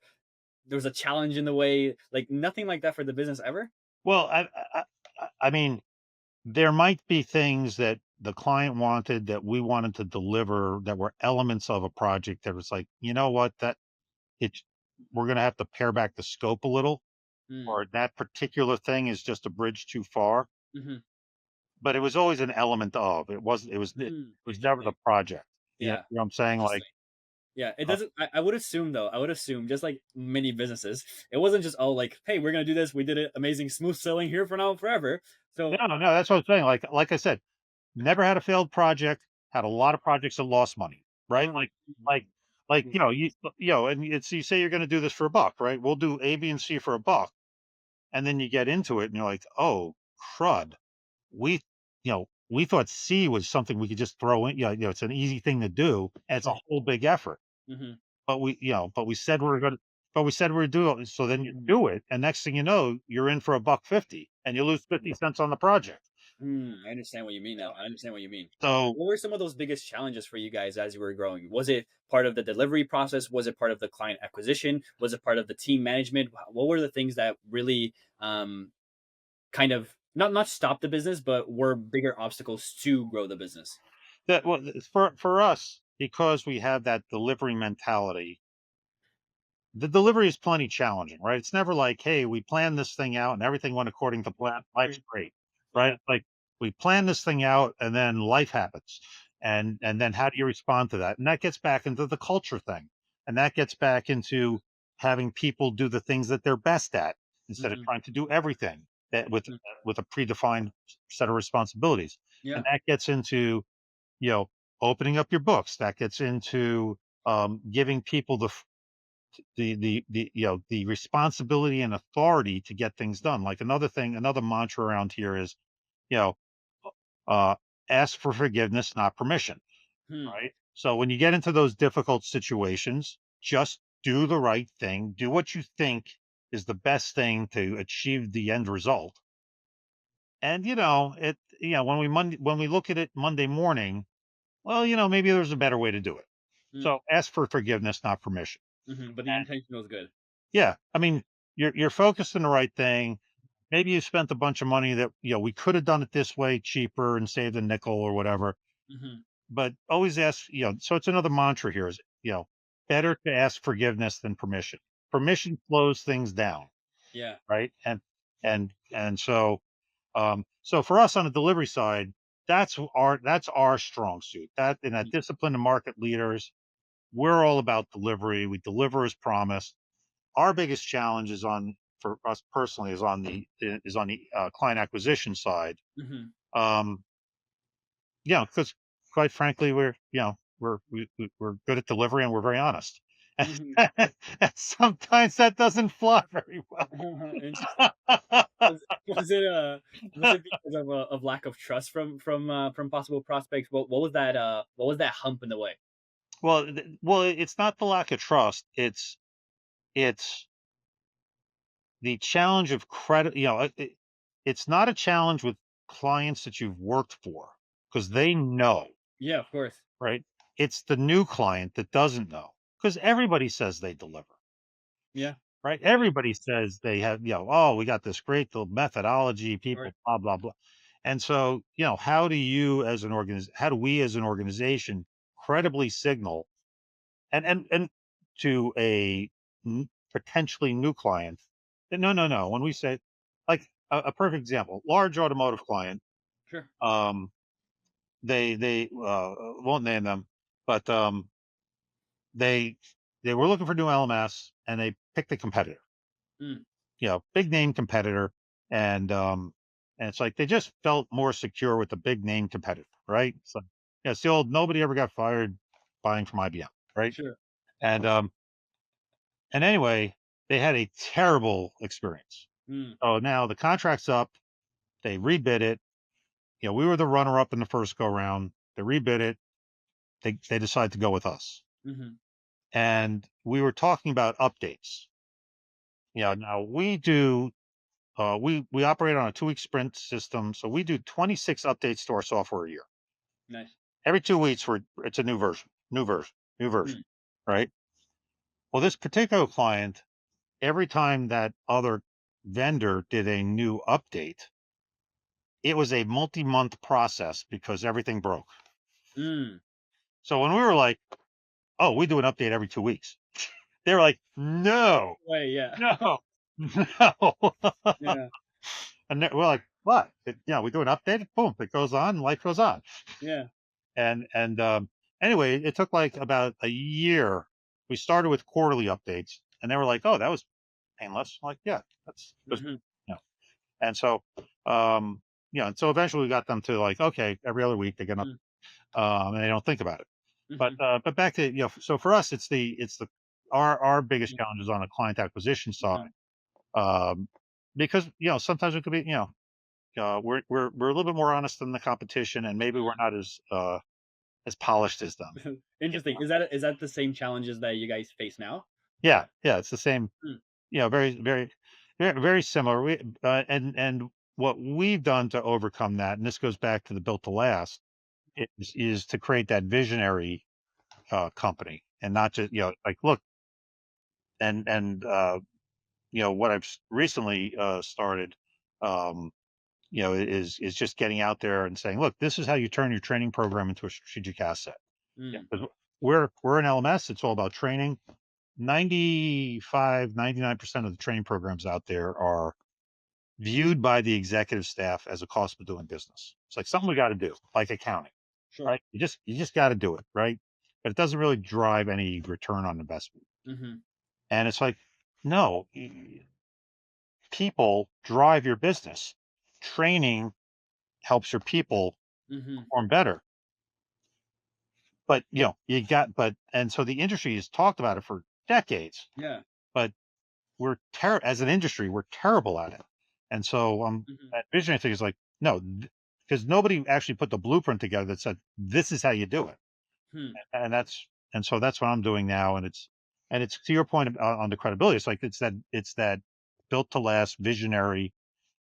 there was a challenge in the way, like nothing like that for the business ever. Well, I mean, there might be things that the client wanted that we wanted to deliver that were elements of a project that was like, you know what, it's we're going to have to pare back the scope a little, Mm, or that particular thing is just a bridge too far. hmm. But it was always an element of it was never the Interesting. project. Yeah, You know what I'm saying? Like, interesting. Yeah, it uh, doesn't. I would assume though. I would assume just like many businesses, it wasn't just all like, "Hey, we're gonna do this. We did it. Amazing, smooth sailing here for now, and forever." So, no, that's what I'm saying. Like I said, never had a failed project, had a lot of projects that lost money, right? mm, Like mhm, and it's, you say you're going to do this for a buck, right? We'll do A, B, and C for a buck, and then you get into it, and you're like, oh crud, we we thought C was something we could just throw in. It's an easy thing to do, and it's a sure. whole big effort. Mhm, But we said we are gonna, but we said we are do it. So then you mhm. do it, and next thing you know, you're in for a buck 50, and you lose 50 cents on the project. I understand what you mean now. I understand what you mean. So What were some of those biggest challenges for you guys as you were growing? Was it part of the delivery process? Was it part of the client acquisition? Was it part of the team management? What were the things that really kind of not stop the business, but were bigger obstacles to grow the business? for us, because we have that delivery mentality, the delivery is plenty challenging, right? It's never like, hey, we planned this thing out and everything went according to plan. Life's Mm. great, right? Yeah. It's like we plan this thing out and then life happens. And then how do you respond to that? And that gets back into the culture thing. And that gets back into having people do the things that they're best at instead of Hmm. trying to do everything that Hmm. with a predefined set of responsibilities. And Yeah. that gets into, you know, opening up your books. That gets into giving people the responsibility and authority to get things done. Like another thing, another mantra around here is, you know, uh, ask for forgiveness, not permission. Hmm. Right. So when you get into those difficult situations, just do the right thing. Do what you think is the best thing to achieve the end result. And when we look at it Monday morning, well, maybe there's a better way to do it. Hmm. So ask for forgiveness, not permission. But the intention was good. Yeah, I mean, you're focused on the right thing. Maybe you spent a bunch of money that, we could have done it this way cheaper and saved a nickel or whatever. Hmm. But always ask, so it's another mantra here is, better to ask forgiveness than permission. Permission slows things down, Yeah. right? And for us on the delivery side, that's our strong suit. That in that Mhm. discipline and market leaders, we're all about delivery. We deliver as promised. Our biggest challenge is on for us personally is on the client acquisition side. Mhm. Um, because quite frankly, we're good at delivery and we're very honest. Mhm. And sometimes that doesn't fly very well. Interesting. Was it was it because of lack of trust from possible prospects? What was that what was that hump in the way? Well, it's not the lack of trust. It's the challenge of credit. It's not a challenge with clients that you've worked for because they know. Yeah, of course. Right? It's the new client that doesn't know because everybody says they deliver, Yeah, right? Everybody says they have, oh, we got this great methodology, right. people, blah, blah, blah. And so, how do we as an organization credibly signal and to a potentially new client. No, no, no. When we say, like a perfect example, large automotive client, Sure. um, they won't name them, but they they were looking for new LMS and they picked a competitor, Mm, big name competitor, and it's like they just felt more secure with the big name competitor, right? So yeah, it's the old nobody ever got fired buying from IBM, right? sure. And anyway, they had a terrible experience. Mm, So now the contract's up, they rebid it. We were the runner up in the first go round. They rebid it. They decided to go with us. mhm, And we were talking about updates. Now we do we operate on a 2-week sprint system, so we do 26 updates to our software a year. nice. Every 2 weeks, it's a new version, new version, new version, Mm, right? Well, this particular client, every time that other vendor did a new update, it was a multi-month process because everything broke. mm. So when we were like, "Oh, we do an update every 2 weeks," they were like, "No, Way, yeah. no, no." Yeah, And we're like, "What? We do an update, boom, it goes on, life goes on." yeah. And anyway, it took like about a year. We started with quarterly updates, and they were like, "Oh, that was painless." I'm like, yeah, that's just Mhm, you know. And so, and so eventually we got them to like, okay, every other week they get up, mm, and they don't think about it. mhm, But back to so for us, it's the our biggest mm, challenge is on the client acquisition side, mhm, um, because sometimes it could be we're a little bit more honest than the competition, and maybe we're not as polished as them. mm. Interesting. Is that the same challenges that you guys face now? Yeah, yeah, it's the same. Mm, Very, very, very, very similar. And what we've done to overcome that, and this goes back to the built to last, is to create that visionary company, and not just like look and what I've recently started, um, is just getting out there and saying, look, this is how you turn your training program into a strategic asset. Yeah, mm, 'cause we're an LMS. It's all about training. 99% of the training programs out there are viewed by the executive staff as a cost of doing business. It's like something we got to do, like accounting, sure. right? You just got to do it, right? But it doesn't really drive any return on investment. Mhm, And it's like, no, people drive your business. Training helps your people mhm. perform better. But and so the industry has talked about it for decades. Yeah. But as an industry, we're terrible at it. And so Mhm, that visionary thing is like, no, because nobody actually put the blueprint together that said this is how you do it. hmm, And so that's what I'm doing now. And it's to your point on the credibility. It's like it's that built to last visionary.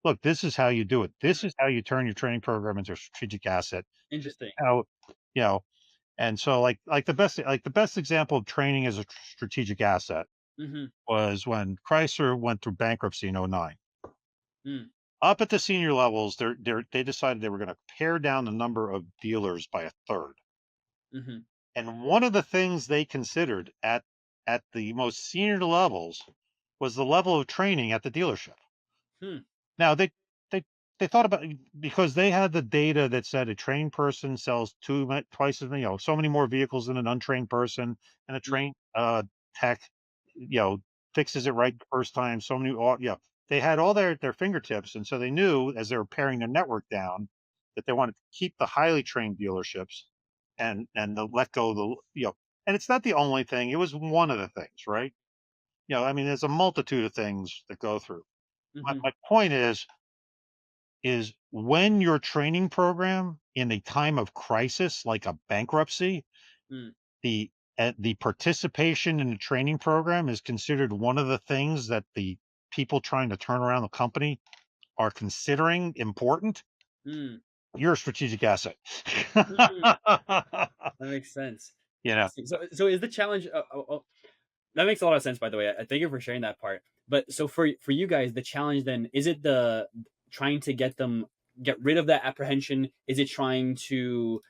Look, this is how you do it. This mm. is how you turn your training program into a strategic asset. This is Interesting. how you know. And so like the best example of training as a strategic asset Mhm, was when Chrysler went through bankruptcy in '09. mm, Up at the senior levels, they decided they were going to pare down the number of dealers by a third. mhm, And one of the things they considered at the most senior levels was the level of training at the dealership. hmm, Now they they thought about because they had the data that said a trained person sells twice as many, so many more vehicles than an untrained person, and a mm, trained tech, fixes it right the first time. So many, they had all their fingertips, and so they knew as they were paring their network down that they wanted to keep the highly trained dealerships and to let go of and it's not the only thing. It was one of the things, right? I mean, there's a multitude of things that go through. My, mhm, my point is when your training program in a time of crisis like a bankruptcy, mm, the the participation in the training program is considered one of the things that the people trying to turn around the company are considering important. mm, You're a strategic asset. mm. That makes sense. you know Interesting. So is the challenge that makes a lot of sense, by the way. I thank you for sharing that part. But so for you guys, the challenge then is it the trying to get rid of that apprehension? Is it trying to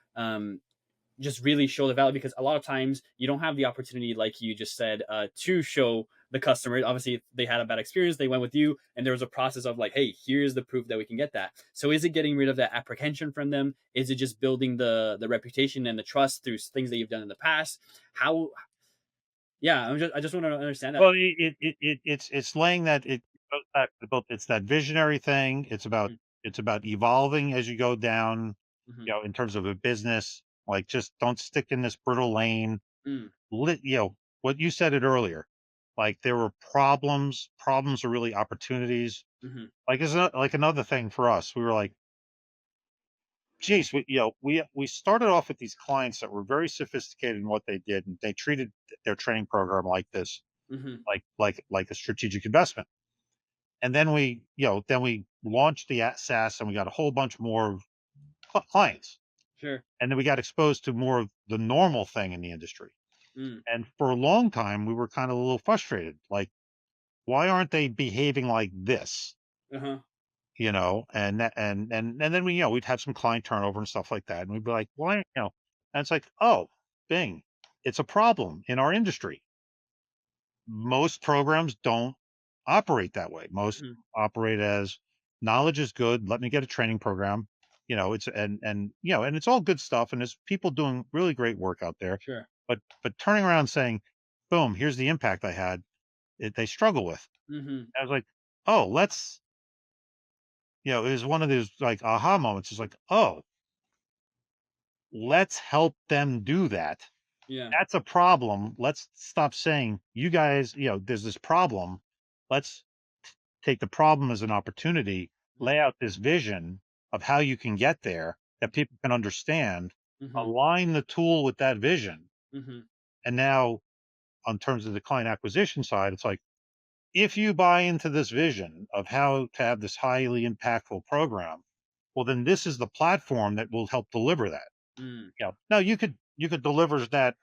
just really show the value, because a lot of times you don't have the opportunity, like you just said, to show the customer. Obviously, if they had a bad experience, they went with you, and there was a process of like, hey, here's the proof that we can get that. So is it getting rid of that apprehension from them? Is it just building the reputation and the trust through things that you've done in the past? How? Yeah, I just want to understand that. Well, it's laying that it goes back to both. It's that visionary thing. Mm, It's about evolving as you go down, mhm, in terms of a business. Like, just don't stick in this brittle lane. mm, What you said it earlier. Like, there were problems. Problems are really opportunities. mhm, Like, is like another thing for us. We were like, geez, we started off with these clients that were very sophisticated in what they did, and they treated their training program like this, mhm, like a strategic investment. And then we launched the SaaS, and we got a whole bunch more clients, sure. and then we got exposed to more of the normal thing in the industry. Mm, And for a long time, we were kind of a little frustrated, like, why aren't they behaving like this? uh-huh. And then we'd have some client turnover and stuff like that, and we'd be like, why, and it's like, oh, Bing, it's a problem in our industry. Most programs don't operate that way. Most Mhm, operate as knowledge is good. Let me get a training program. It's and it's all good stuff. And there's people doing really great work out there. sure. But turning around and saying, boom, here's the impact I had, they struggle with. Mhm, I was like, oh, it was one of those like aha moments. It's like, oh, let's help them do that. yeah. That's a problem. Let's stop saying, you guys, there's this problem. Let's take the problem as an opportunity, Mhm, lay out this vision of how you can get there that people can understand, mhm, align the tool with that vision. mhm, And now, on terms of the client acquisition side, it's like, if you buy into this vision of how to have this highly impactful program, well, then this is the platform that will help deliver that. mm, Now you could deliver that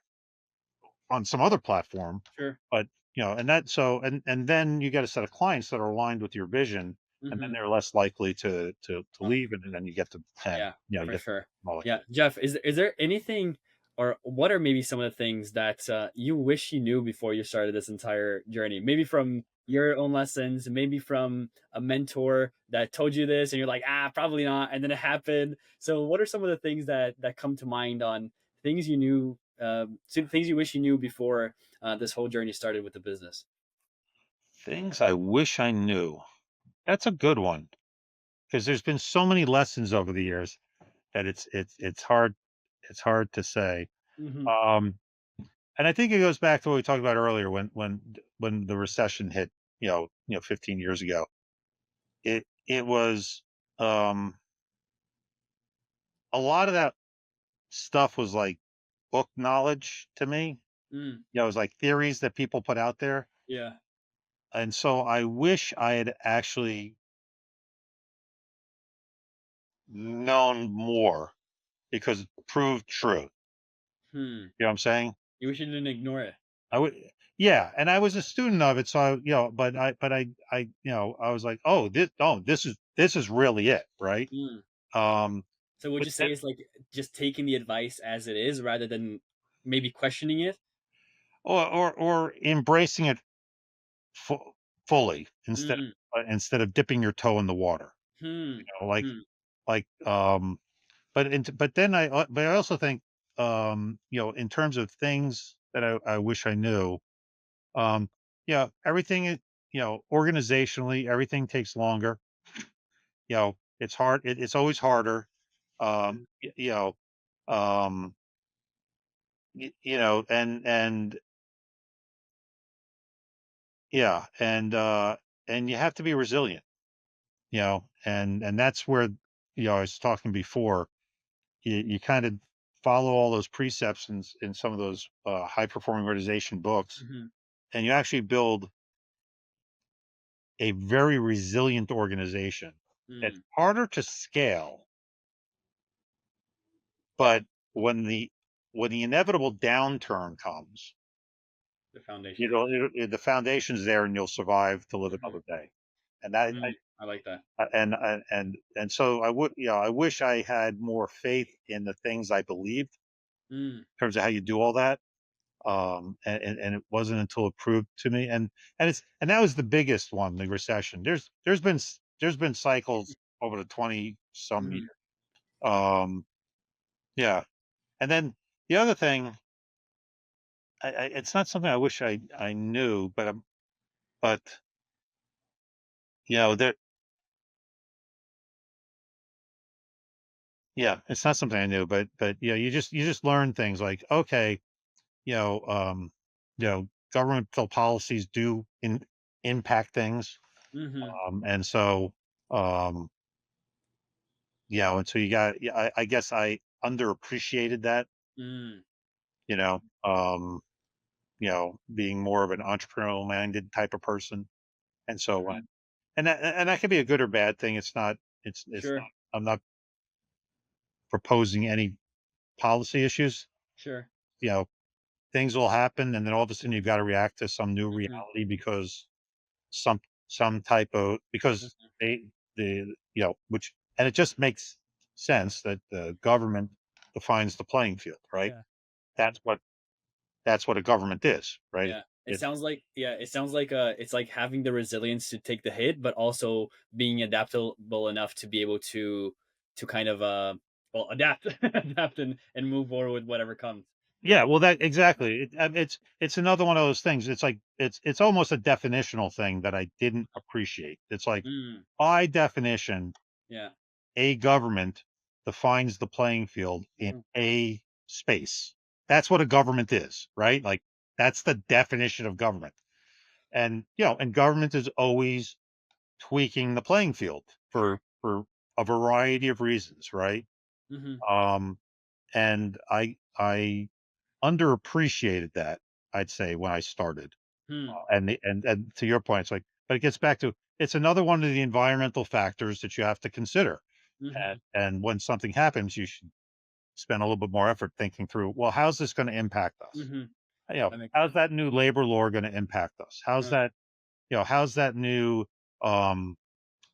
on some other platform, sure. but and that so and then you get a set of clients that are aligned with your vision, and then Mhm. they're less likely to leave, and then you get to have Yeah, you for get sure. like Yeah, Jeff, is there anything, or what are maybe some of the things that you wish you knew before you started this entire journey? Maybe from your own lessons, maybe from a mentor that told you this, and you're like, ah, probably not, and then it happened. So, what are some of the things that come to mind on things you knew, things you wish you knew before this whole journey started with the business? things I wish I knew. That's a good one, because there's been so many lessons over the years that it's hard to say. Hmm. Um, and I think it goes back to what we talked about earlier when the recession hit, 15 years ago. It was a lot of that stuff was like book knowledge to me. Mm, It was like theories that people put out there. yeah. And so I wish I had actually known more, because it proved true. Hmm. You know what I'm saying? You wish you didn't ignore it. I would, yeah. And I was a student of it. So I was like, this is really it. Right. Mm. Um, So would but you say it's like just taking the advice as it is rather than maybe questioning it? or embracing it fully, Mm. instead of dipping your toe in the water, Hmm. like, Hmm. like, but then but I also think, in terms of things that I wish I knew, everything, organizationally, everything takes longer. It's hard. It's always harder. Mhm. Y- you know, um, and yeah, and you have to be resilient, and that's where, I was talking before. You kind of follow all those precepts in some of those high performing organization books, Mhm. and you actually build a very resilient organization. It's Mm. harder to scale, but when the inevitable downturn comes, The foundation. the foundation's there, and you'll survive to live Mhm. another day. And that Mm. I like that. and so I wish I had more faith in the things I believed, Mm, in terms of how you do all that. And it wasn't until it proved to me, and that was the biggest one, the recession. There's been cycles over the 20 some years. mhm, Um, yeah, and then the other thing, it's not something I wish I knew, but you know there yeah, it's not something I knew, but yeah, you just learn things like, okay, you know, governmental policies do impact things, mhm, and so um, and so you got, yeah, I guess I underappreciated that, mm, you know, being more of an entrepreneurial minded type of person, and so mhm. and that can be a good or bad thing. It's not. Sure, I'm not proposing any policy issues. sure. You know, things will happen, and then all of a sudden you've got to react to some new Mhm, reality because some some type of because mhm. the which and it just makes sense that the government defines the playing field, right? Yeah. That's what that's what a government is, right? Yeah. It It's sounds like it sounds like, it's like having the resilience to take the hit, but also being adaptable enough to be able to kind of, well, adapt, adapt and move forward with whatever comes. yeah, well, that exactly. It's another one of those things. It's like it's almost a definitional thing that I didn't appreciate. It's like Mm, by definition, yeah. a government defines the playing field in Mhm. a space. That's what a government is, right? Like that's the definition of government. And and government is always tweaking the playing field Sure. for a variety of reasons, right? Mhm. Um, and I underappreciated that, I'd say, when I started. Hmm. And to your point, it's like, but it gets back to it's another one of the environmental factors that you have to consider. Mhm. And when something happens, you should spend a little bit more effort thinking through, well, how's this going to impact us? Mhm. That makes How's sense. that new labor law going to impact us? Uh, How's that new um,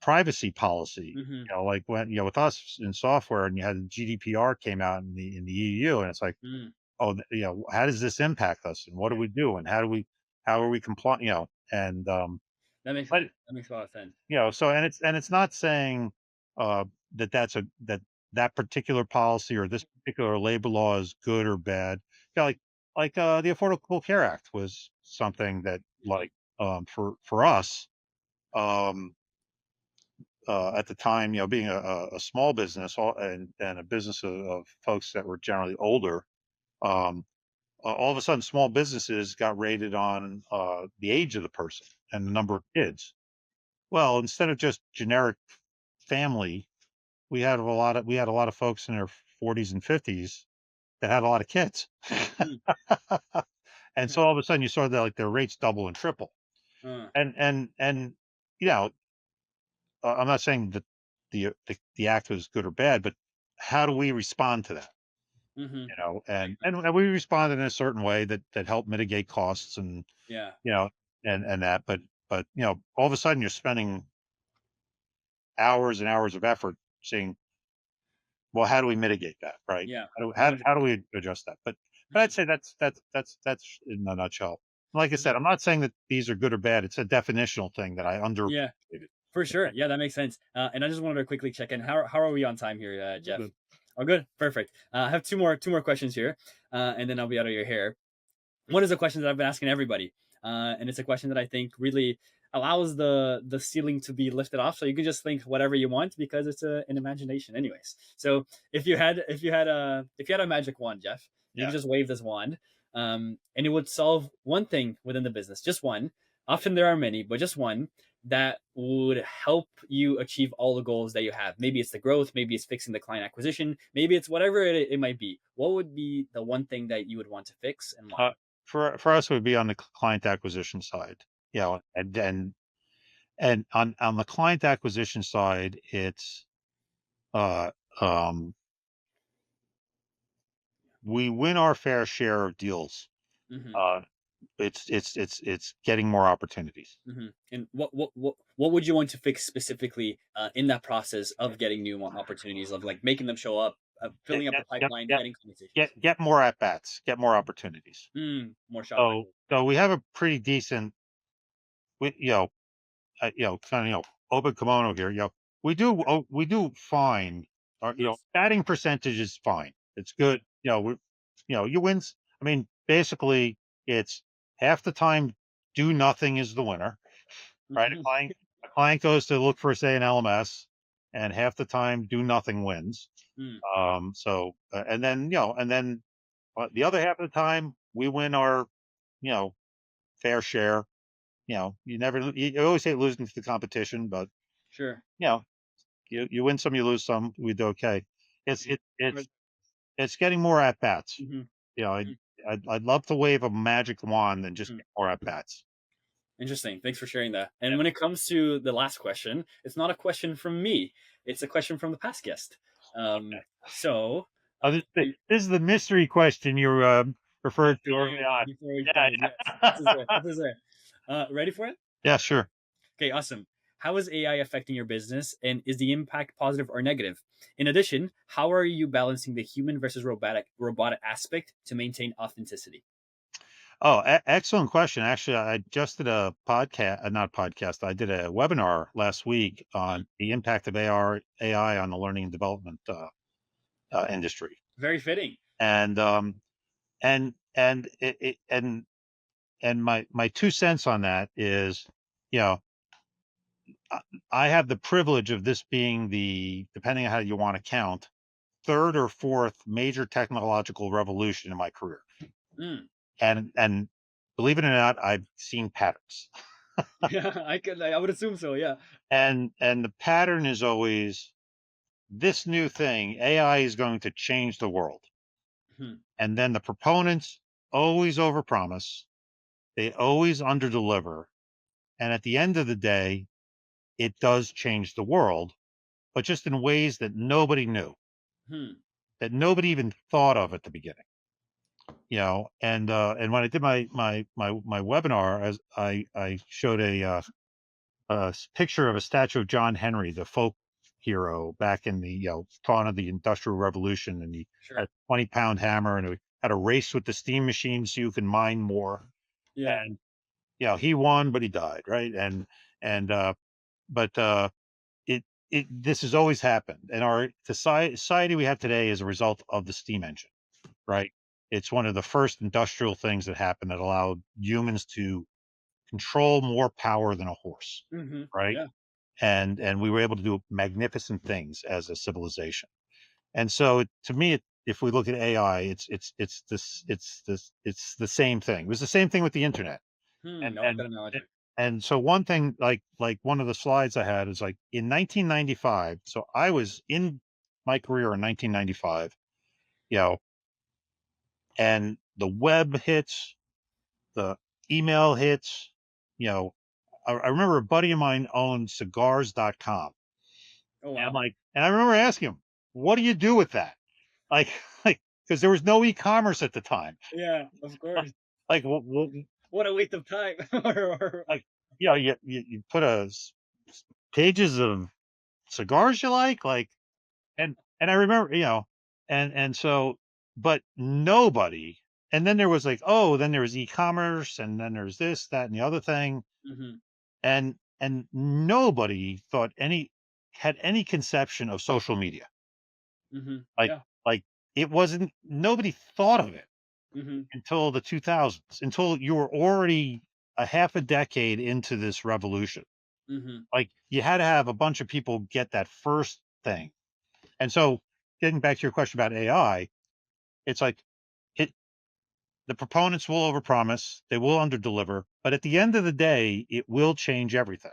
privacy policy? mhm. Like when with us in software, and you had the GDPR came out in the EU, and it's like, Mm. oh, how does this impact us, and what do Yeah. we do, and how are we compliant? And but That makes a lot of sense. so and it's not saying that that particular policy or this particular labor law is good or bad. The Affordable Care Act was something that Mhm. for us um, at the time, being a small business and a business of folks that were generally older, um, all of a sudden small businesses got rated on the age of the person and the number of kids. Well, instead of just generic family, we had a lot of folks in their 40s and 50s that had a lot of kids. Mm. And so all of a sudden you saw that like their rates double and triple. Uh, And you know, I'm not saying that the act was good or bad, but how do we respond to that? mhm. Makes And we responded in a certain way that helped mitigate costs and Yeah. you know and that, but all of a sudden you're spending hours and hours of effort saying, well, how do we mitigate that, right? Yeah. 100. How do we adjust that? But I'd say that's in a nutshell. Like I said, I'm not saying that these are good or bad. It's a definitional thing that I Yeah. underappreciated. For sure. Yeah, that makes sense. And I just wanted to quickly check in. How are we on time here, Jeff? Good. Oh, good. Perfect. I have two more questions here, and then I'll be out of your hair. One is a question that I've been asking everybody, and it's a question that I think really allows the ceiling to be lifted off, so you can just think whatever you want because it's an imagination, anyways. So if you had a magic wand, Jeff, you Yeah. could just wave this wand, and it would solve one thing within the business, just one. Often there are many, but just one that would help you achieve all the goals that you have. Maybe it's the growth, maybe it's fixing the client acquisition, maybe it's whatever it might be. What would be the one thing that you would want to fix and why? Uh, for us, it would be on the client acquisition side. And on the client acquisition side, it's uh, um, we win our fair share of deals. Mhm. Uh, it's getting more opportunities. And what would you want to fix specifically in that process of getting new opportunities of like making them show up filling up Yep, the yep, pipeline, yep. getting conversations. Get more at bats, get more opportunities. More shot at. So we have a pretty decent, we, kind of, open kimono here. We do fine. Nice. Batting percentage is fine. It's Mhm. good. You wins. I mean, basically, it's half the time do nothing is the winner, right? A client goes to look for, say, an LMS, and half the time do nothing wins. Mm, And then the other half of the time we win our, you know, fair share. You always hate losing to the competition, but sure. you know, you win some, you lose some, we do okay. It's Mhm. it it's Right. it's getting more at bats. Mhm, You know, mm, I'd love to wave a magic wand and just mhm. get more at bats. Interesting. Thanks for sharing that. And when it comes to the last question, it's not a question from me. It's a question from the past guest. Um, so, Oh, this, for this is the mystery question you referred to early on. before we Yeah, dive in, yes, this is it. yeah. This is it. Ready for it? Yeah, sure. Okay, awesome. How is AI affecting your business, and is the impact positive or negative? In addition, how are you balancing the human versus robotic aspect to maintain authenticity? Oh, excellent question. Actually, I just did a podcast, not podcast. I did a webinar last week Mm, on the impact of AI on the learning and development industry, very fitting. and and it, and my 2 cents on that is, you know, I I have the privilege of this being the, depending on how you want to count, third or fourth major technological revolution in my career, Mm. and believe it or not, I've seen patterns. Yeah, I would assume so. Yeah. And the pattern is always this new thing, AI is going to change the world. Hmm. And then the proponents always overpromise, they always underdeliver. And at the end of the day, it does change the world, but just in ways that nobody knew, Hmm. that nobody even thought of at the beginning. And when I did my webinar, as I showed a picture of a statue of John Henry, the folk hero back in the, dawn of the Industrial Revolution, and he had Sure. a 20-pound hammer, and he had a race with the steam machine so you can mine more. Yeah. And he won, but he died, right? And but it it this has always happened, and our society we have today is a result of the steam engine, right? It's one of the first industrial things that happened that allowed humans to control more power than a horse, right? Yeah. And we were able to do magnificent things as a civilization. And so to me, if we look at AI, it's the same thing. It was the same thing with the internet. Hmm. And No, good and analogy. and so one thing, like one of the slides I had is like in 1995. So I was in my career in 1995, you know, and the web hits, the email hits, you know. I remember a buddy of mine owned cigars.com. Oh And I'm wow. like, and I remember asking him, what do you do with that? Like, like, because there was no e-commerce at the time. Yeah, of course. Like, What a waste of time. like, you put pages of cigars you like, and I remember, and so, but nobody, and then there was like, oh, then there was e-commerce, and then there's this, that, and the other thing, Hmm. and nobody had any conception of social media. Like Yeah. like it wasn't nobody thought of it Hmm. until the 2000s, until you were already a half a decade into this revolution. Hmm. Like you had to have a bunch of people get that first thing. And so getting back to your question about AI, it's like it the proponents will overpromise, they will underdeliver, but at the end of the day, it will change everything.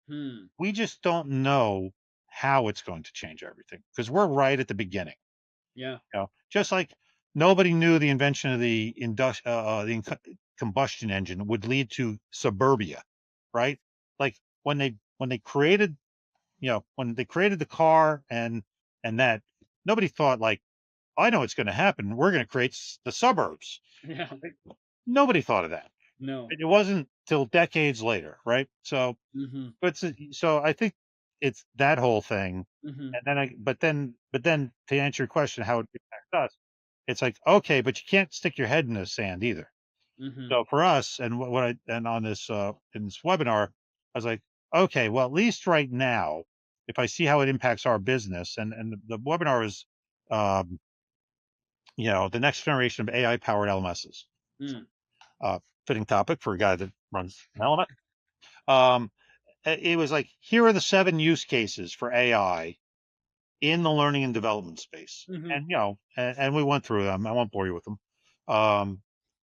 Hmm. We just don't know how it's going to change everything because we're right at the beginning. Yeah. Just like nobody knew the invention of combustion engine would lead to suburbia, right? Like when they created, when they created the car, and that, nobody thought like, I know what's going to happen. We're going to create the suburbs. Yeah. Right? Nobody thought of that. No. It wasn't till decades later, right? So, Hmm. but so I think it's that whole thing. Mhm. And then but then to answer your question, how it impacts us, it's like, okay, but you can't stick your head in the sand either. Mhm. So for us, and what I and on this in this webinar, I was like, okay, well, at least right now, if I see how it impacts our business, and the webinar is, um, the next generation of AI powered LMSs. Mm. Uh, Fitting topic for a guy that runs an LMS. Um, it was like, here are the 7 use cases for AI in the learning and development space, Mhm. and we went through them. I won't bore you with them. Um,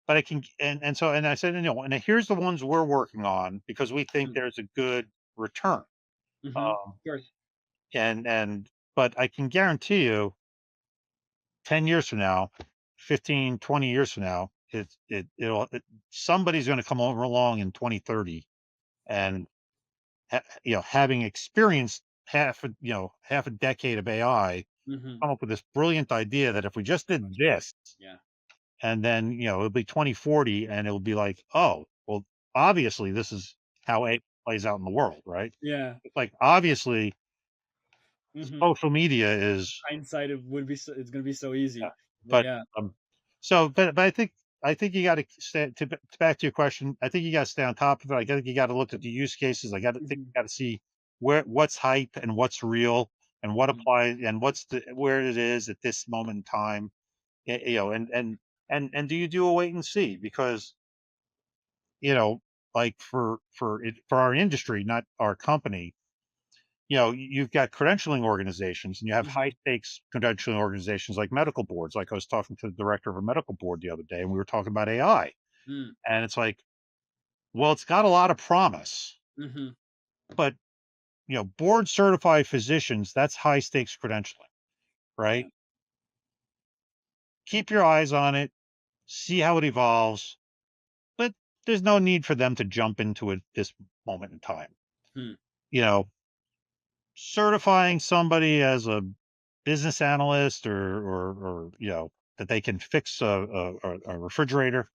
but I can, and I said, and here's the ones we're working on because we think Mm. there's a good return. Mhm. Um, Of course. and but I can guarantee you, 10 years from now, 15, 20 years from now, somebody's going to come over along in 2030 and having experienced half a decade of AI, Mhm. come up with this brilliant idea that if we just did Much better. this, Yeah. and then it'll be 2040, and it'll be like, oh, well, obviously this is how it plays out in the world, right? Yeah. It's like, obviously Mhm. social media is, Hindsight, it would be so it's gonna be so yeah, easy. But but yeah. but I think you got to stay to back to your question. I think you got to stay on top of it. I think you got to look at the use cases. I got to think Mhm. you got to see what's hype and what's real, and what Mhm. applies, and where it is at this moment in time. And do you do a wait and see? Because you know, like for our industry, not our company, you've got credentialing organizations, and you have high Mhm. stakes credentialing organizations like medical boards. Like, I was talking to the director of a medical board the other day, and we were talking about AI, Mm. and it's like, well, it's got a lot of promise, Mhm. but board certified physicians, that's high stakes credentialing, Yeah. right? Keep your eyes on it, see how it evolves, but there's no need for them to jump into it this moment in time. Hmm. You know, certifying somebody as a business analyst, or that they can fix a refrigerator,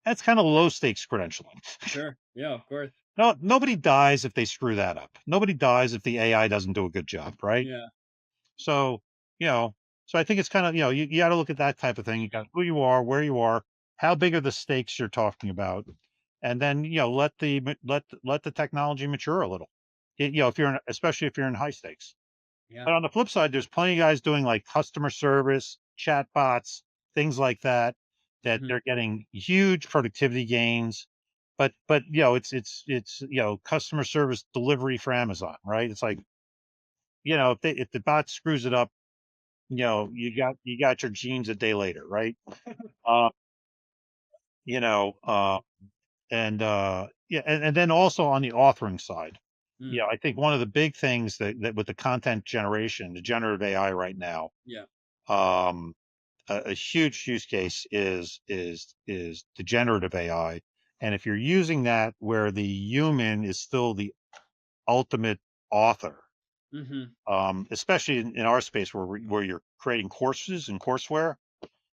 that's kind of low stakes credentialing. Sure. Yeah, of course. No, nobody dies if they screw that up. Nobody dies if the AI doesn't do a good job, right? Yeah. So, you know, so I think it's kind of, you got to look at that type of thing. You got who you are, where you are, how big are the stakes you're talking about, and then let the technology mature a little. If especially if you're in high stakes. Yeah. But on the flip side, there's plenty of guys doing like customer service, chatbots, things like that, that Mhm. they're getting huge productivity gains. But it's customer service delivery for Amazon, right? It's like, if the bot screws it up, you got your jeans a day later, right? Uh, you know, yeah, and then also on the authoring side, Mm. I think one of the big things that with the content generation, the generative AI right now, Yeah. um, a huge use case is the generative AI, and if you're using that where the human is still the ultimate author, Mhm. especially in our space where you're creating courses and courseware.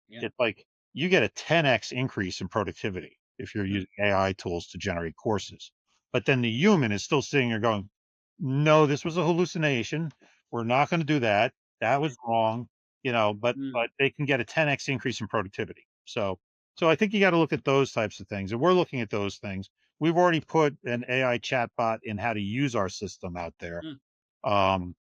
Yeah. It's like you get a 10x increase in productivity if you're Mm. using AI tools to generate courses. But then the human is still sitting there going, "No, this was a hallucination. We're not going to do that. That was wrong." But Mm. they can get a 10x increase in productivity. So I think you got to look at those types of things, and we're looking at those things. We've already put an AI chatbot in how to use our system out there. Mm. Um,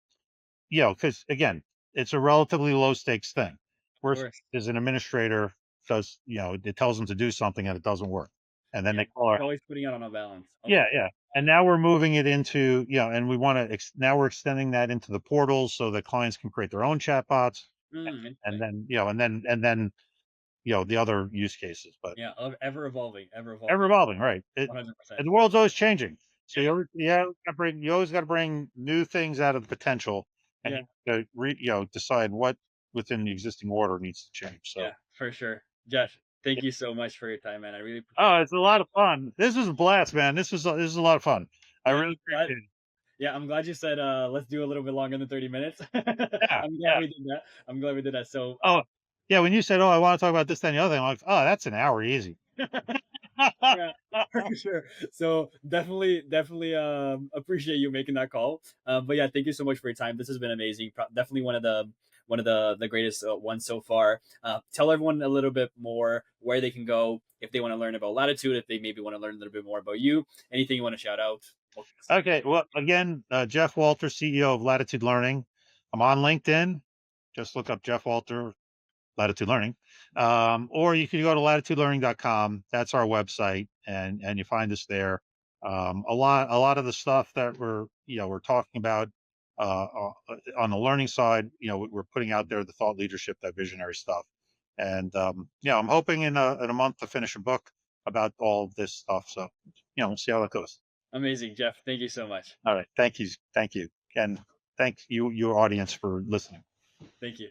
because again, it's a relatively low stakes thing. Of Worst course. is an administrator it tells them to do something and it doesn't work. And then Yeah. they call our You're always putting it on a balance. yeah, Okay. yeah. And now we're moving it into, and we want to, now we're extending that into the portals so that clients can create their own chatbots, Mm, and interesting. then, the other use cases, but Yeah, ever evolving, ever ever evolving. evolving, right? 100%. And the world's always changing. So Yeah. you always got to bring new things out of the potential, and Yeah. you gotta decide what within the existing order needs to change. So, Yeah, for sure. Josh, thank you so much for your time, man. I really oh, it's a lot of fun. This was a blast, man. This is a lot of fun. I yeah, really appreciate it. I'm glad you said let's do a little bit longer than 30 minutes. Yeah, I'm glad yeah. we did that. I'm glad we did that. So Oh, yeah. When you said, "Oh, I want to talk about this, that, and the other thing," I'm like, "Oh, that's an hour easy." yeah. For sure. So definitely appreciate you making that call. But yeah, thank you so much for your time. This has been amazing. Definitely one of the greatest ones so far. Tell everyone a little bit more where they can go if they want to learn about Latitude, if they maybe want to learn a little bit more about you. Anything you want to shout out? Well, Okay. Well, again, Jeff Walter, CEO of Latitude Learning. I'm on LinkedIn. Just look up Jeff Walter, Latitude Learning. Or you can go to latitudelearning.com. That's our website, and you find us there. A lot of the stuff that we're talking about on the learning side, we're putting out there the thought leadership, that visionary stuff. And I'm hoping in a month to finish a book about all of this stuff. So, we'll see how that goes. amazing, Jeff. Thank you so much. All right. Thank you. Thank you. And thank you, your audience, for listening. Thank you.